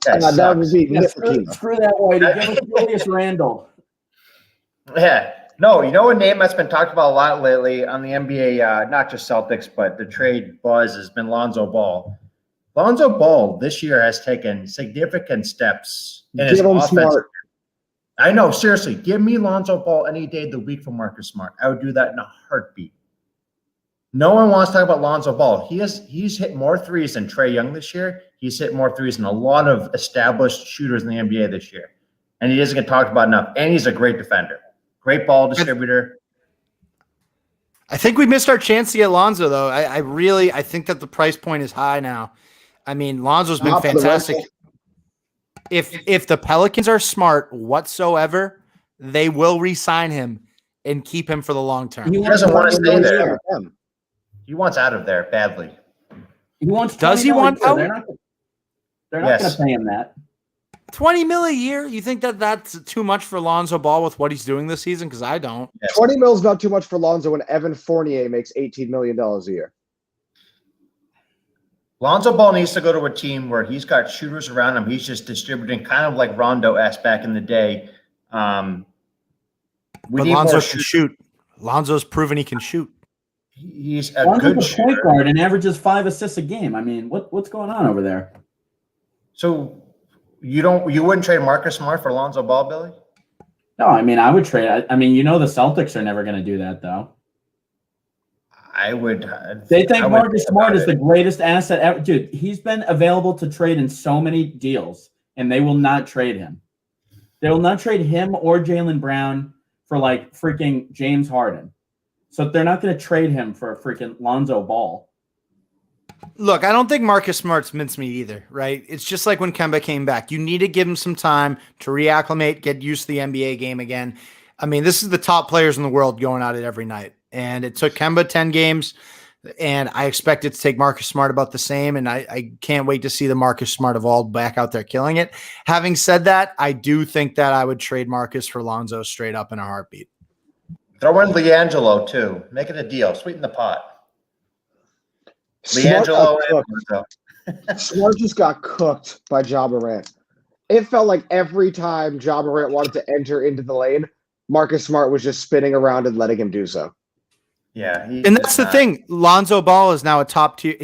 That would be screw that white. Give us Julius Randle. Yeah. No, you know a name that's been talked about a lot lately on the NBA, not just Celtics, but the trade buzz has been Lonzo Ball. Lonzo Ball this year has taken significant steps in his offense. Smart. I know, seriously, give me Lonzo Ball any day of the week for Marcus Smart. I would do that in a heartbeat. No one wants to talk about Lonzo Ball. He's hit more threes than Trae Young this year. He's hit more threes than a lot of established shooters in the NBA this year. And he doesn't get talked about enough. And he's a great defender. Great ball distributor. I think we missed our chance to get Lonzo, though. I think that the price point is high now. I mean, Lonzo's been fantastic. If the Pelicans are smart whatsoever, they will re-sign him and keep him for the long term. He doesn't want to stay there. He wants out of there badly. He wants. Does he want out? They're not going to pay him that. $20 million a year? You think that that's too much for Lonzo Ball with what he's doing this season? Because I don't. Yes. $20 million is not too much for Lonzo when Evan Fournier makes $18 million a year. Lonzo Ball needs to go to a team where he's got shooters around him. He's just distributing kind of like Rondo-esque back in the day. But Lonzo can shoot. Lonzo's proven he can shoot. He's a good shooter. Point guard and averages 5 assists a game. I mean, what's going on over there? So you wouldn't trade Marcus Smart for Lonzo Ball, Billy? No, I mean I would trade. I mean, the Celtics are never going to do that, though. I would. They think Marcus Smart is the greatest asset ever. Dude, he's been available to trade in so many deals, and they will not trade him. They will not trade him or Jaylen Brown for like freaking James Harden. So they're not going to trade him for a freaking Lonzo Ball. Look, I don't think Marcus Smart's mincemeat either, right? It's just like when Kemba came back. You need to give him some time to reacclimate, get used to the NBA game again. I mean, this is the top players in the world going at it every night. And it took Kemba 10 games, and I expect it to take Marcus Smart about the same, and I can't wait to see the Marcus Smart of old back out there killing it. Having said that, I do think that I would trade Marcus for Lonzo straight up in a heartbeat. Throw in LiAngelo too. Make it a deal. Sweeten the pot. Smart LiAngelo got and cooked. Smart just got cooked by Ja Morant. It felt like every time Ja Morant wanted to enter into the lane, Marcus Smart was just spinning around and letting him do so. Yeah, And that's the thing. Lonzo Ball is now a top tier.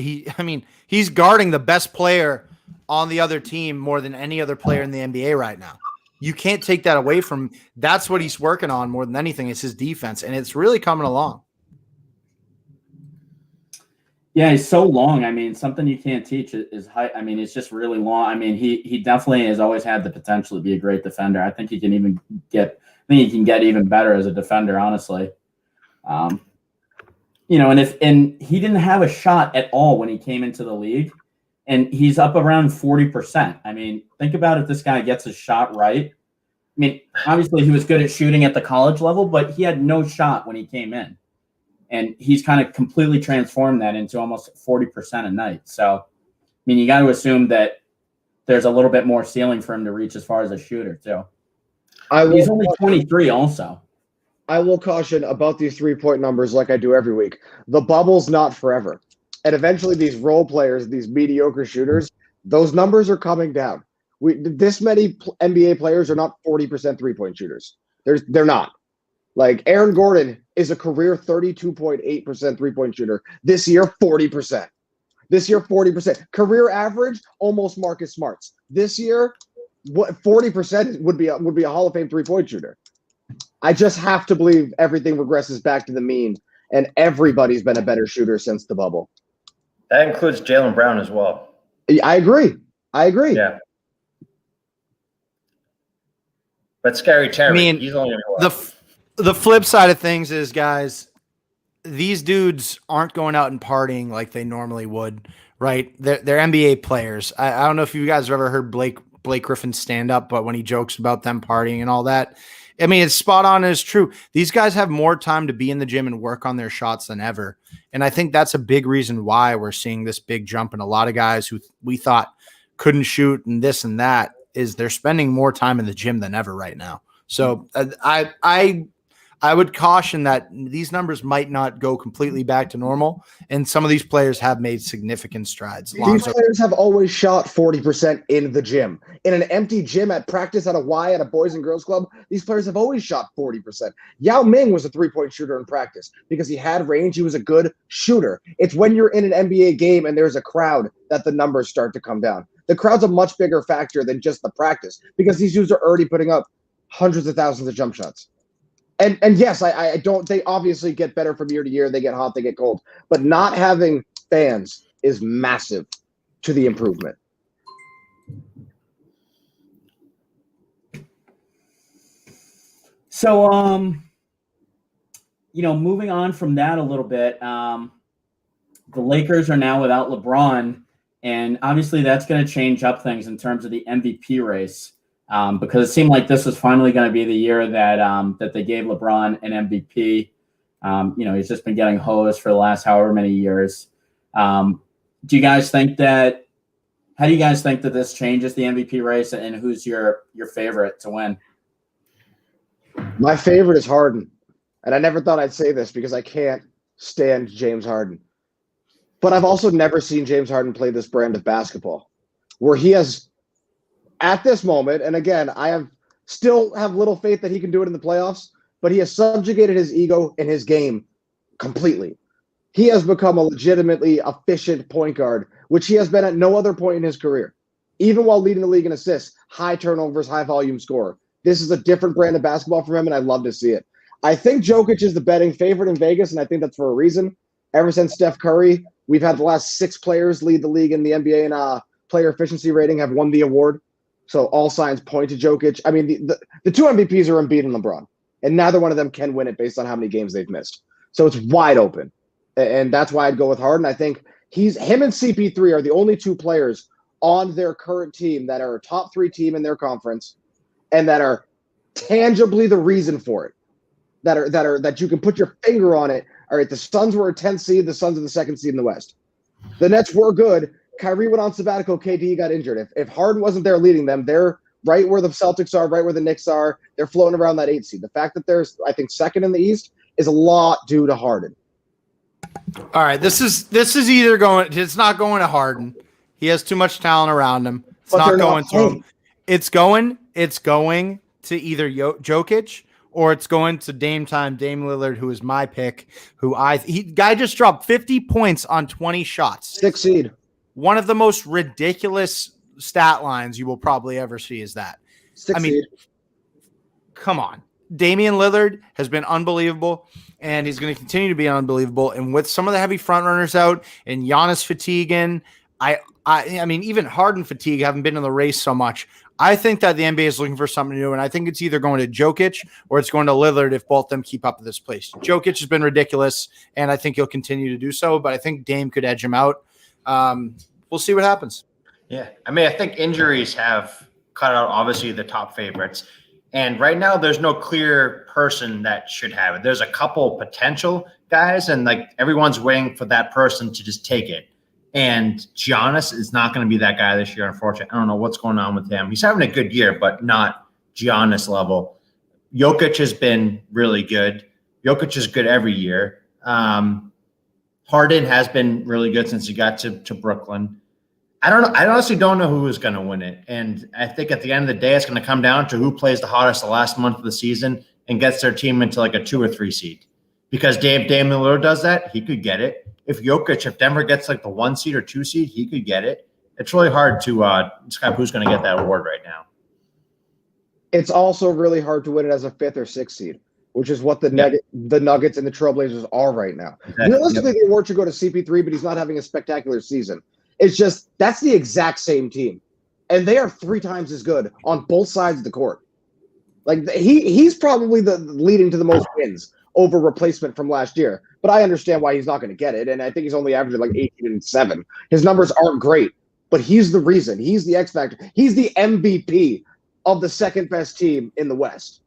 He's guarding the best player on the other team more than any other player in the NBA right now. You can't take that away from him. That's what he's working on more than anything. It's his defense, and it's really coming along. Yeah, he's so long. I mean, something you can't teach is height. I mean, he's just really long. I mean, he definitely has always had the potential to be a great defender. I think he can even get. I think he can get even better as a defender, honestly. You know, and he didn't have a shot at all when he came into the league, and he's up around 40%. I mean, think about if this guy gets his shot right. I mean, obviously he was good at shooting at the college level, but he had no shot when he came in. And he's kind of completely transformed that into almost 40% a night. So, I mean, you got to assume that there's a little bit more ceiling for him to reach as far as a shooter, too. He's only 23 also. I will caution about these 3-point numbers like I do every week. The bubble's not forever. And eventually these role players, these mediocre shooters, those numbers are coming down. This many NBA players are not 40% 3-point shooters. They're not. Like Aaron Gordon is a career 32.8% 3-point shooter. This year, 40%. This year, 40%. Career average, almost Marcus Smart's. This year, 40% would be a Hall of Fame 3-point shooter. I just have to believe everything regresses back to the mean, and everybody's been a better shooter since the bubble. That includes Jaylen Brown as well. I agree. Yeah. But Scary Terry, I mean, he's only the flip side of things is, guys, these dudes aren't going out and partying like they normally would, right? They're NBA players. I don't know if you guys have ever heard Blake Griffin stand up, but when he jokes about them partying and all that, I mean, it's spot on and it's true. These guys have more time to be in the gym and work on their shots than ever. And I think that's a big reason why we're seeing this big jump in a lot of guys who we thought couldn't shoot and this and that, is they're spending more time in the gym than ever right now. So I would caution that these numbers might not go completely back to normal, and some of these players have made significant strides. These players have always shot 40% in the gym. In an empty gym at practice at a Boys and Girls Club, these players have always shot 40%. Yao Ming was a 3-point shooter in practice because he had range. He was a good shooter. It's when you're in an NBA game and there's a crowd that the numbers start to come down. The crowd's a much bigger factor than just the practice because these dudes are already putting up hundreds of thousands of jump shots. And yes, I don't. They obviously get better from year to year. They get hot, they get cold. But not having fans is massive to the improvement. So, moving on from that a little bit, the Lakers are now without LeBron, and obviously that's going to change up things in terms of the MVP race. Because it seemed like this was finally going to be the year that they gave LeBron an MVP. He's just been getting hosed for the last however many years. How do you guys think that this changes the MVP race, and who's your favorite to win? My favorite is Harden. And I never thought I'd say this because I can't stand James Harden. But I've also never seen James Harden play this brand of basketball where he has, at this moment, and again, still have little faith that he can do it in the playoffs, but he has subjugated his ego and his game completely. He has become a legitimately efficient point guard, which he has been at no other point in his career. Even while leading the league in assists, high turnovers, high volume scorer. This is a different brand of basketball for him, and I love to see it. I think Jokic is the betting favorite in Vegas, and I think that's for a reason. Ever since Steph Curry, we've had the last 6 players lead the league in the NBA in player efficiency rating have won the award. So all signs point to Jokic. I mean, the 2 MVPs are Embiid and LeBron, and neither one of them can win it based on how many games they've missed. So it's wide open, and that's why I'd go with Harden. I think him and CP3 are the only 2 players on their current team that are a top 3 team in their conference, and that are tangibly the reason for it. That you can put your finger on it. All right, the Suns were a 10th seed. The Suns are the 2nd seed in the West. The Nets were good. Kyrie went on sabbatical. KD got injured. If Harden wasn't there leading them, they're right where the Celtics are, right where the Knicks are. They're floating around that 8th seed. The fact that they're, I think, 2nd in the East is a lot due to Harden. All right, this is either going. It's not going to Harden. He has too much talent around him. It's not going to him. It's going to either Jokic or it's going to Dame Lillard, who is my pick. Guy just dropped 50 points on 20 shots. 6 seed. One of the most ridiculous stat lines you will probably ever see is that. 6 seed. Come on. Damian Lillard has been unbelievable, and he's going to continue to be unbelievable. And with some of the heavy front runners out and Giannis fatiguing, I mean, even Harden fatigue, haven't been in the race so much. I think that the NBA is looking for something new, and I think it's either going to Jokic or it's going to Lillard if both of them keep up at this pace. Jokic has been ridiculous, and I think he'll continue to do so, but I think Dame could edge him out. We'll see what happens. Yeah. I mean, I think injuries have cut out, obviously, the top favorites. And right now, there's no clear person that should have it. There's a couple potential guys, and like everyone's waiting for that person to just take it. And Giannis is not going to be that guy this year, unfortunately. I don't know what's going on with him. He's having a good year, but not Giannis level. Jokic has been really good. Jokic is good every year. Harden has been really good since he got to Brooklyn. I don't know. I honestly don't know who is going to win it. And I think at the end of the day, it's going to come down to who plays the hottest the last month of the season and gets their team into like a 2 or 3 seed. Because Dame Lillard does that, he could get it. If Denver gets like the 1 seed or 2 seed, he could get it. It's really hard to describe who's going to get that award right now. It's also really hard to win it as a 5th or 6th seed, which is what the Nuggets and the Trailblazers are right now. Exactly. Realistically, the award should go to CP3, but he's not having a spectacular season. It's just that's the exact same team, and they are 3 times as good on both sides of the court. Like he's probably the leading to the most wins over replacement from last year. But I understand why he's not going to get it, and I think he's only averaging like 18-7. His numbers aren't great, but he's the reason. He's the X factor. He's the MVP of the second best team in the West.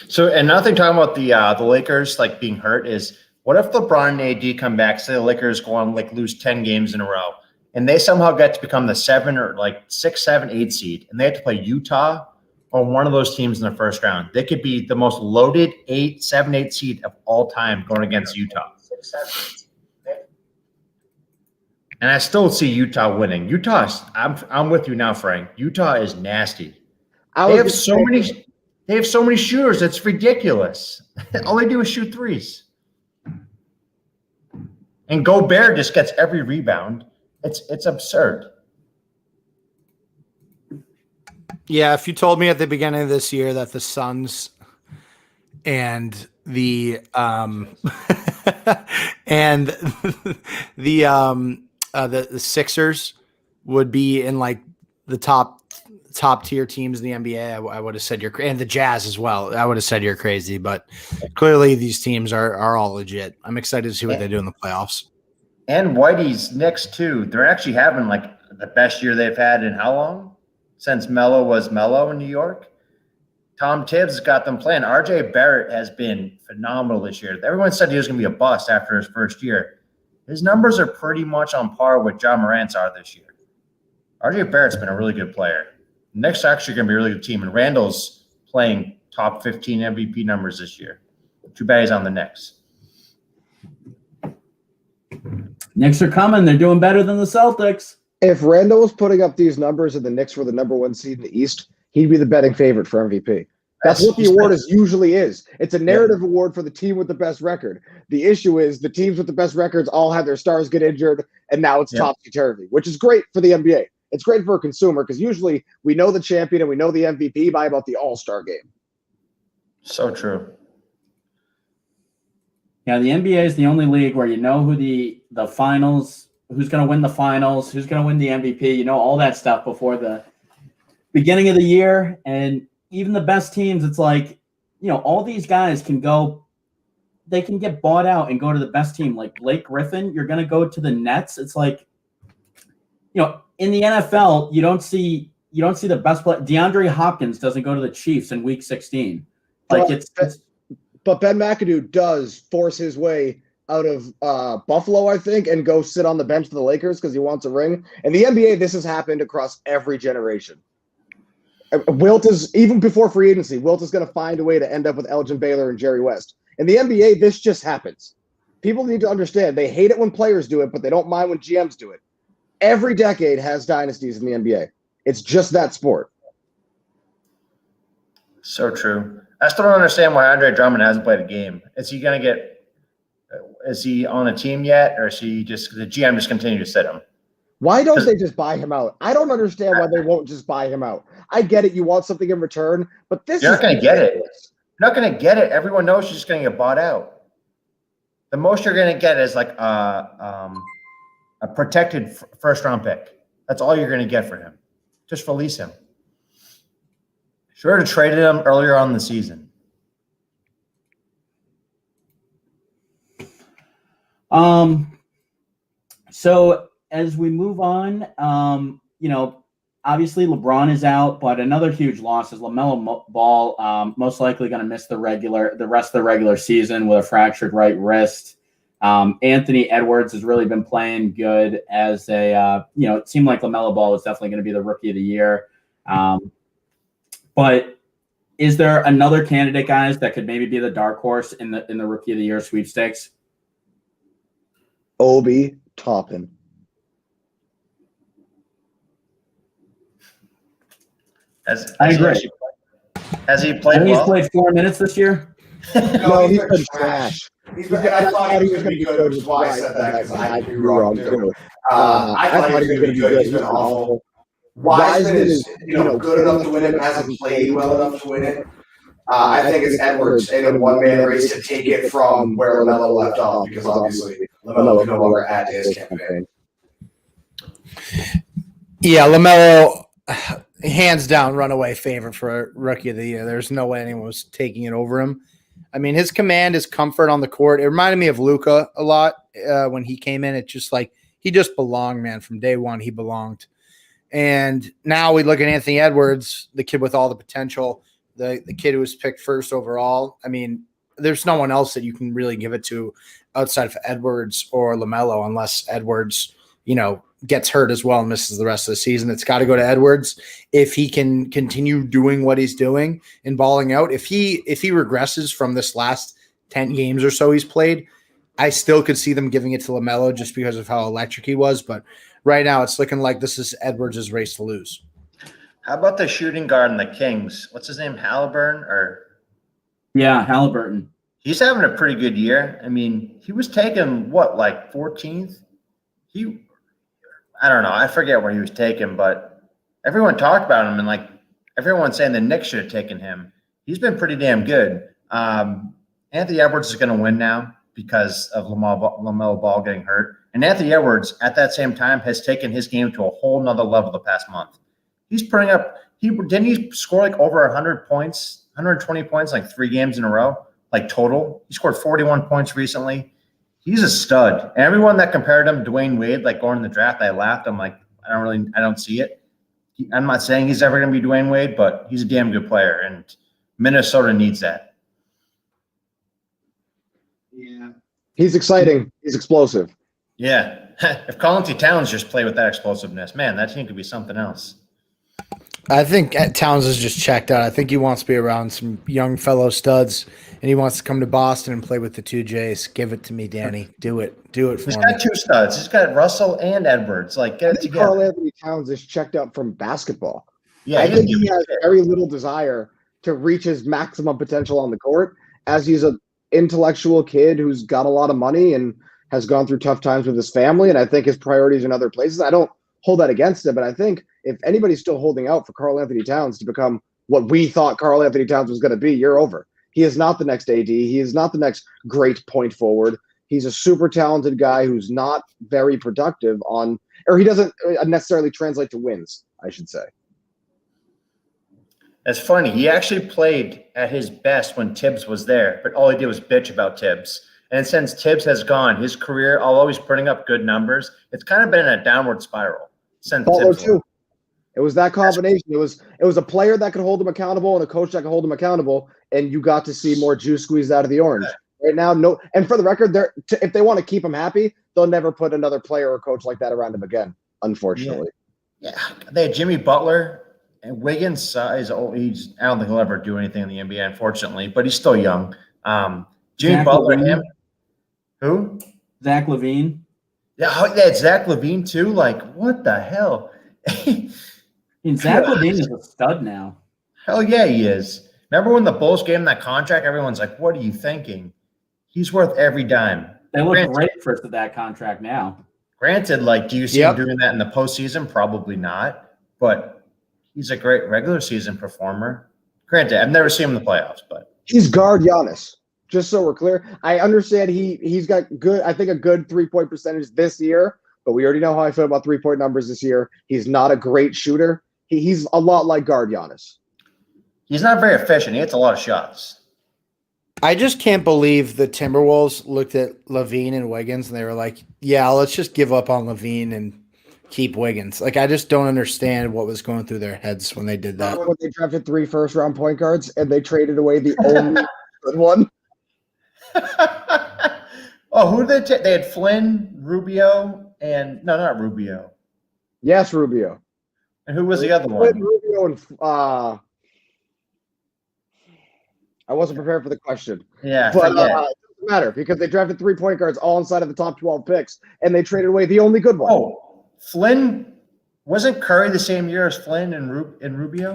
So another thing talking about the Lakers like being hurt is what if LeBron and AD come back, say the Lakers go on like lose 10 games in a row, and they somehow get to become the 7 or like 6, 7, 8 seed, and they have to play Utah or one of those teams in the first round. They could be the most loaded 7, 8 seed of all time going against Utah. And I still see Utah winning. I'm with you now, Frank. Utah is nasty. They have so many shooters. It's ridiculous. All they do is shoot threes. And Gobert just gets every rebound. It's absurd. Yeah, if you told me at the beginning of this year that the Suns and the the Sixers would be in like the top tier teams in the NBA, I would have said and the Jazz as well. I would have said you're crazy, but clearly these teams are all legit. I'm excited to see what they do in the playoffs. And Whitey's Knicks too. They're actually having like the best year they've had in how long? Since Melo was Melo in New York. Tom Tibbs has got them playing. RJ Barrett has been phenomenal this year. Everyone said he was going to be a bust after his first year. His numbers are pretty much on par with John Morant's are this year. RJ Barrett's been a really good player. The Knicks are actually going to be a really good team, and Randall's playing top 15 MVP numbers this year. Too bad he's on the Knicks. Knicks are coming. They're doing better than the Celtics. If Randall was putting up these numbers and the Knicks were the number 1 seed in the East, he'd be the betting favorite for MVP. That's what the award usually is. It's a narrative award for the team with the best record. The issue is the teams with the best records all have their stars get injured, and now it's topsy-turvy, which is great for the NBA. It's great for a consumer because usually we know the champion and we know the MVP by about the All-Star game. So true. Yeah, the NBA is the only league where you know who the finals, who's going to win the finals, who's going to win the MVP. You know all that stuff before the beginning of the year. And even the best teams, it's like, you know, all these guys can go, they can get bought out and go to the best team. Like Blake Griffin, you're going to go to the Nets. It's like, you know, in the NFL, you don't see the best player. DeAndre Hopkins doesn't go to the Chiefs in week 16. Like But Ben McAdoo does force his way out of Buffalo, I think, and go sit on the bench for the Lakers because he wants a ring. In the NBA, this has happened across every generation. Wilt is, even before free agency, Wilt is going to find a way to end up with Elgin Baylor and Jerry West. In the NBA, this just happens. People need to understand they hate it when players do it, but they don't mind when GMs do it. Every decade has dynasties in the NBA. It's just that sport. So true. I still don't understand why Andre Drummond hasn't played a game. Is he on a team yet, or is he just the GM just continue to sit him? Why don't they just buy him out? I don't understand why they won't just buy him out. I get it. You want something in return, but You're not going to get it. You're not going to get it. Everyone knows you're just going to get bought out. The most you're going to get is like a protected first-round pick. That's all you're going to get for him. Just release him. Sure to traded him earlier on in the season. So as we move on, obviously LeBron is out, but another huge loss is LaMelo Ball, most likely going to miss the rest of the regular season with a fractured right wrist. Anthony Edwards has really been playing good as it seemed like LaMelo Ball was definitely going to be the rookie of the year. But is there another candidate, guys, that could maybe be the dark horse in the rookie of the year sweepstakes? Obi Toppin. I agree. Has he played well? He's played 4 minutes this year? No, he's been trash. I thought he was going to be good, which is why I said that, because I could be wrong too. I thought he was going to be good. He's been awful. Wiseman is, good enough to win it, but hasn't played well enough to win it. I think it's Edwards in a one-man race to take it from where LaMelo left off, because obviously LaMelo can no longer add to his campaign. Yeah, LaMelo, hands down, runaway favorite for rookie of the year. There's no way anyone was taking it over him. I mean, his command, his comfort on the court. It reminded me of Luka a lot when he came in. It's just like he just belonged, man. From day one, he belonged. And now we look at Anthony Edwards, the kid with all the potential, the kid who was picked first overall. I mean, there's no one else that you can really give it to outside of Edwards or LaMelo, unless Edwards, gets hurt as well and misses the rest of the season. It's got to go to Edwards if he can continue doing what he's doing and balling out. If he regresses from this last 10 games or so he's played, I still could see them giving it to LaMelo just because of how electric he was. But right now it's looking like this is Edwards' race to lose. How about the shooting guard in the Kings? What's his name? Yeah, Halliburton. He's having a pretty good year. I mean, he was taken, 14th? I don't know. I forget where he was taken, but everyone talked about him, and everyone's saying the Knicks should have taken him. He's been pretty damn good. Anthony Edwards is going to win now because of LaMelo Ball getting hurt. And Anthony Edwards, at that same time, has taken his game to a whole nother level the past month. He's putting up – didn't he score over 100 points, 120 points, 3 games in a row, total? He scored 41 points recently. He's a stud. And everyone that compared him to Dwayne Wade, going in the draft, I laughed. I'm like, I don't see it. I'm not saying he's ever going to be Dwayne Wade, but he's a damn good player, and Minnesota needs that. Yeah. He's exciting. He's explosive. Yeah. If Karl-Anthony Towns just played with that explosiveness, man, that team could be something else. I think Towns is just checked out. I think he wants to be around some young fellow studs, and he wants to come to Boston and play with the 2 J's. Give it to me, Danny. Do it for me. He's got 2 studs. He's got Russell and Edwards. Get it together. Karl-Anthony Towns is checked out from basketball. Yeah, I think he has very little desire to reach his maximum potential on the court, as he's an intellectual kid who's got a lot of money and has gone through tough times with his family, and I think his priorities in other places. I don't hold that against him, but I think if anybody's still holding out for Karl-Anthony Towns to become what we thought Karl-Anthony Towns was going to be, you're over. He is not the next AD. He is not the next great point forward. He's a super talented guy who's not very productive he doesn't necessarily translate to wins, I should say. It's funny. He actually played at his best when Tibbs was there, but all he did was bitch about Tibbs. And since Tibbs has gone, his career, although he's putting up good numbers, it's kind of been in a downward spiral since Tibbs too. It was that combination. It was a player that could hold him accountable and a coach that could hold him accountable, and you got to see more juice squeezed out of the orange. Right now, no. And for the record, if they want to keep him happy, they'll never put another player or coach like that around him again, unfortunately. Yeah. They had Jimmy Butler and Wiggins. I don't think he'll ever do anything in the NBA, unfortunately, but he's still young. Jimmy Zach Butler, Levine. him. Who? Zach Levine. Yeah, it's Zach Levine too. Like, what the hell? Zach Levine is a stud now. Hell yeah, he is. Remember when the Bulls gave him that contract? Everyone's like, what are you thinking? He's worth every dime. They look great for that contract now. Granted, like, do you see him doing that in the postseason? Probably not. But he's a great regular season performer. Granted, I've never seen him in the playoffs, but he's guard Giannis. Just so we're clear, I understand he's got good. I think a good 3-point percentage this year, but we already know how I feel about 3-point numbers this year. He's not a great shooter. He's a lot like guard Giannis. He's not very efficient. He hits a lot of shots. I just can't believe the Timberwolves looked at Levine and Wiggins and they were like, yeah, let's just give up on Levine and keep Wiggins. Like, I just don't understand what was going through their heads when they did that. When they drafted 3 first-round point guards and they traded away the only good one. Oh, who did they had Flynn, Rubio, and no, not Rubio. Yes, Rubio. And who was the other Flynn, one? Rubio, and I wasn't prepared for the question. Yeah, But forget. it doesn't matter because they drafted 3 point guards all inside of the top 12 picks, and they traded away the only good one. Oh, Flynn wasn't Curry the same year as Flynn and Rubio?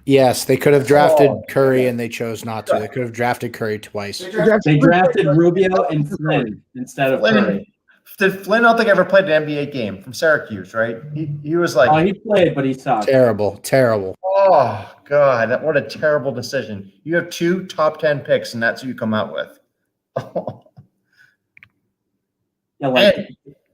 Yes, they could have drafted Curry and they chose not to. They could have drafted Curry twice. They drafted Rubio and Flynn instead of Curry. Did Flynn, I don't think ever played an NBA game from Syracuse, right? He was like, Oh, he played, but he sucked. Terrible, terrible. oh God, what a terrible decision. You have 2 top 10 picks, and that's who you come out with. Yeah, like,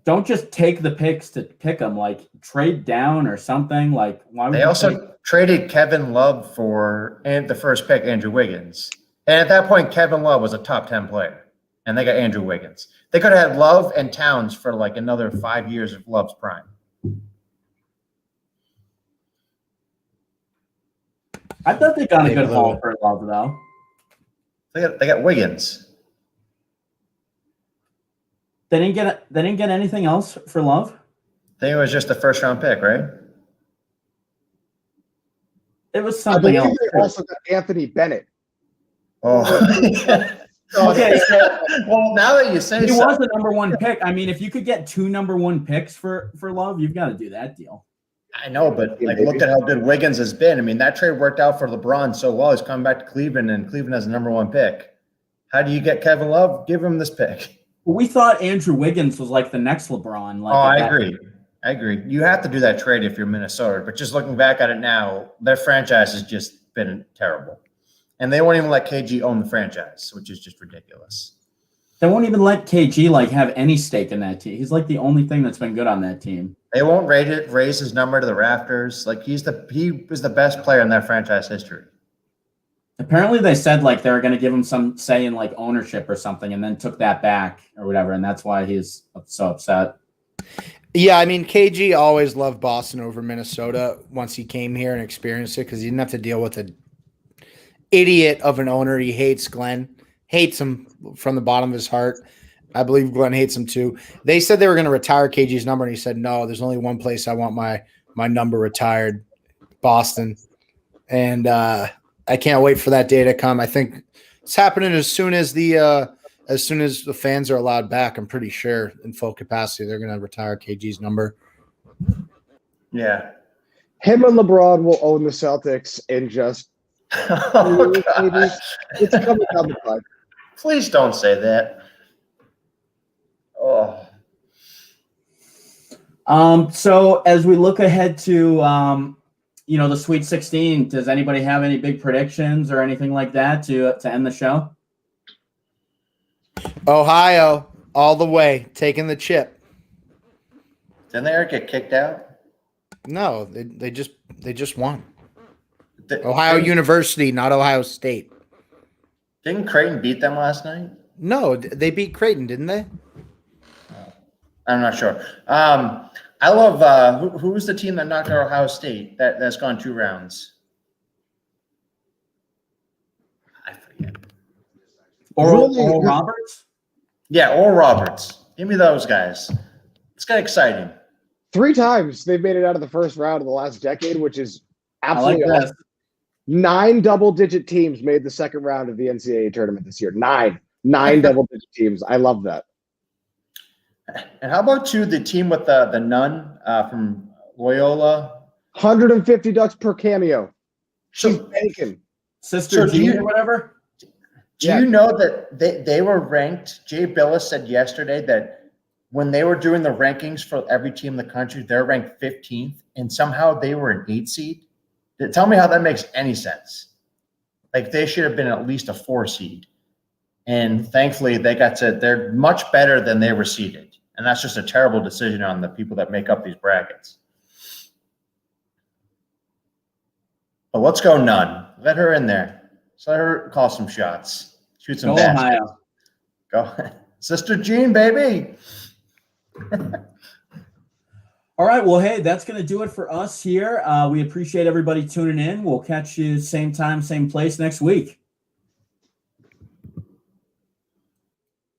don't just take the picks to pick them. Like, trade down or something. Like, why would They you also traded Kevin Love for the first pick, Andrew Wiggins. And at that point, Kevin Love was a top 10 player, and they got Andrew Wiggins. They could have had Love and Towns for like another 5 years of Love's prime. I thought they got a good haul for Love, though. They got Wiggins. They didn't get anything else for Love. I think it was just a first round pick, right? It was I something believe else. they also got Anthony Bennett. Oh, Okay, well, now that you say he so, was the number 1 pick. I mean, if you could get 2 number 1 picks for Love, you've got to do that deal. I know, but like, look at how good Wiggins has been. I mean, that trade worked out for LeBron so well. He's coming back to Cleveland, and Cleveland has the number 1 pick. How do you get Kevin Love? Give him this pick. We thought Andrew Wiggins was like the next LeBron. Like, I agree. I agree. You have to do that trade if you're Minnesota. But just looking back at it now, their franchise has just been terrible. And they won't even let KG own the franchise, which is just ridiculous. They won't even let KG like have any stake in that team. He's like the only thing that's been good on that team. They won't raise his number to the rafters. Like, he was the best player in that franchise history. Apparently, they said like they were going to give him some say in like ownership or something, and then took that back or whatever, and that's why he's so upset. Yeah, I mean, KG always loved Boston over Minnesota once he came here and experienced it because he didn't have to deal with an idiot of an owner. He hates Glenn, hates him from the bottom of his heart. I believe Glenn hates him too. They said they were going to retire KG's number, and he said, no, there's only one place I want my number retired, Boston. And I can't wait for that day to come. I think it's happening as soon as the fans are allowed back. I'm pretty sure in full capacity they're going to retire KG's number. Yeah. Him and LeBron will own the Celtics in just Oh, maybe. It's coming down the pipe. please don't say that. Oh. So as we look ahead to the Sweet 16, does anybody have any big predictions or anything like that to end the show? Ohio, all the way, taking the chip. Didn't they ever get kicked out? No, they just won. Ohio University, not Ohio State. Didn't Creighton beat them last night? No, they beat Creighton, didn't they? I'm not sure. I love who's the team that knocked out Ohio State that's gone 2 rounds? I forget. Oral Roberts? Yeah, Oral Roberts. Give me those guys. It's kind of exciting. 3 times they've made it out of the first round of the last decade, which is I like absolutely that. awesome. 9 double-digit teams made the second round of the NCAA tournament this year. 9. 9 double-digit teams. I love that. And how about the team with the nun from Loyola? $150 per cameo. She's So, banking. Sister So Jean or whatever. do you know that they were ranked? Jay Billis said yesterday that when they were doing the rankings for every team in the country, they're ranked 15th, and somehow they were an 8 seed. Tell me how that makes any sense. Like they should have been at least a 4 seed. And thankfully they're much better than they were seeded. And that's just a terrible decision on the people that make up these brackets. But let's go Nunn. Let her in there. Just let her call some shots. Shoot some Go baskets. Ohio. Go. Sister Jean, baby. All right. Well, hey, that's going to do it for us here. We appreciate everybody tuning in. We'll catch you same time, same place next week.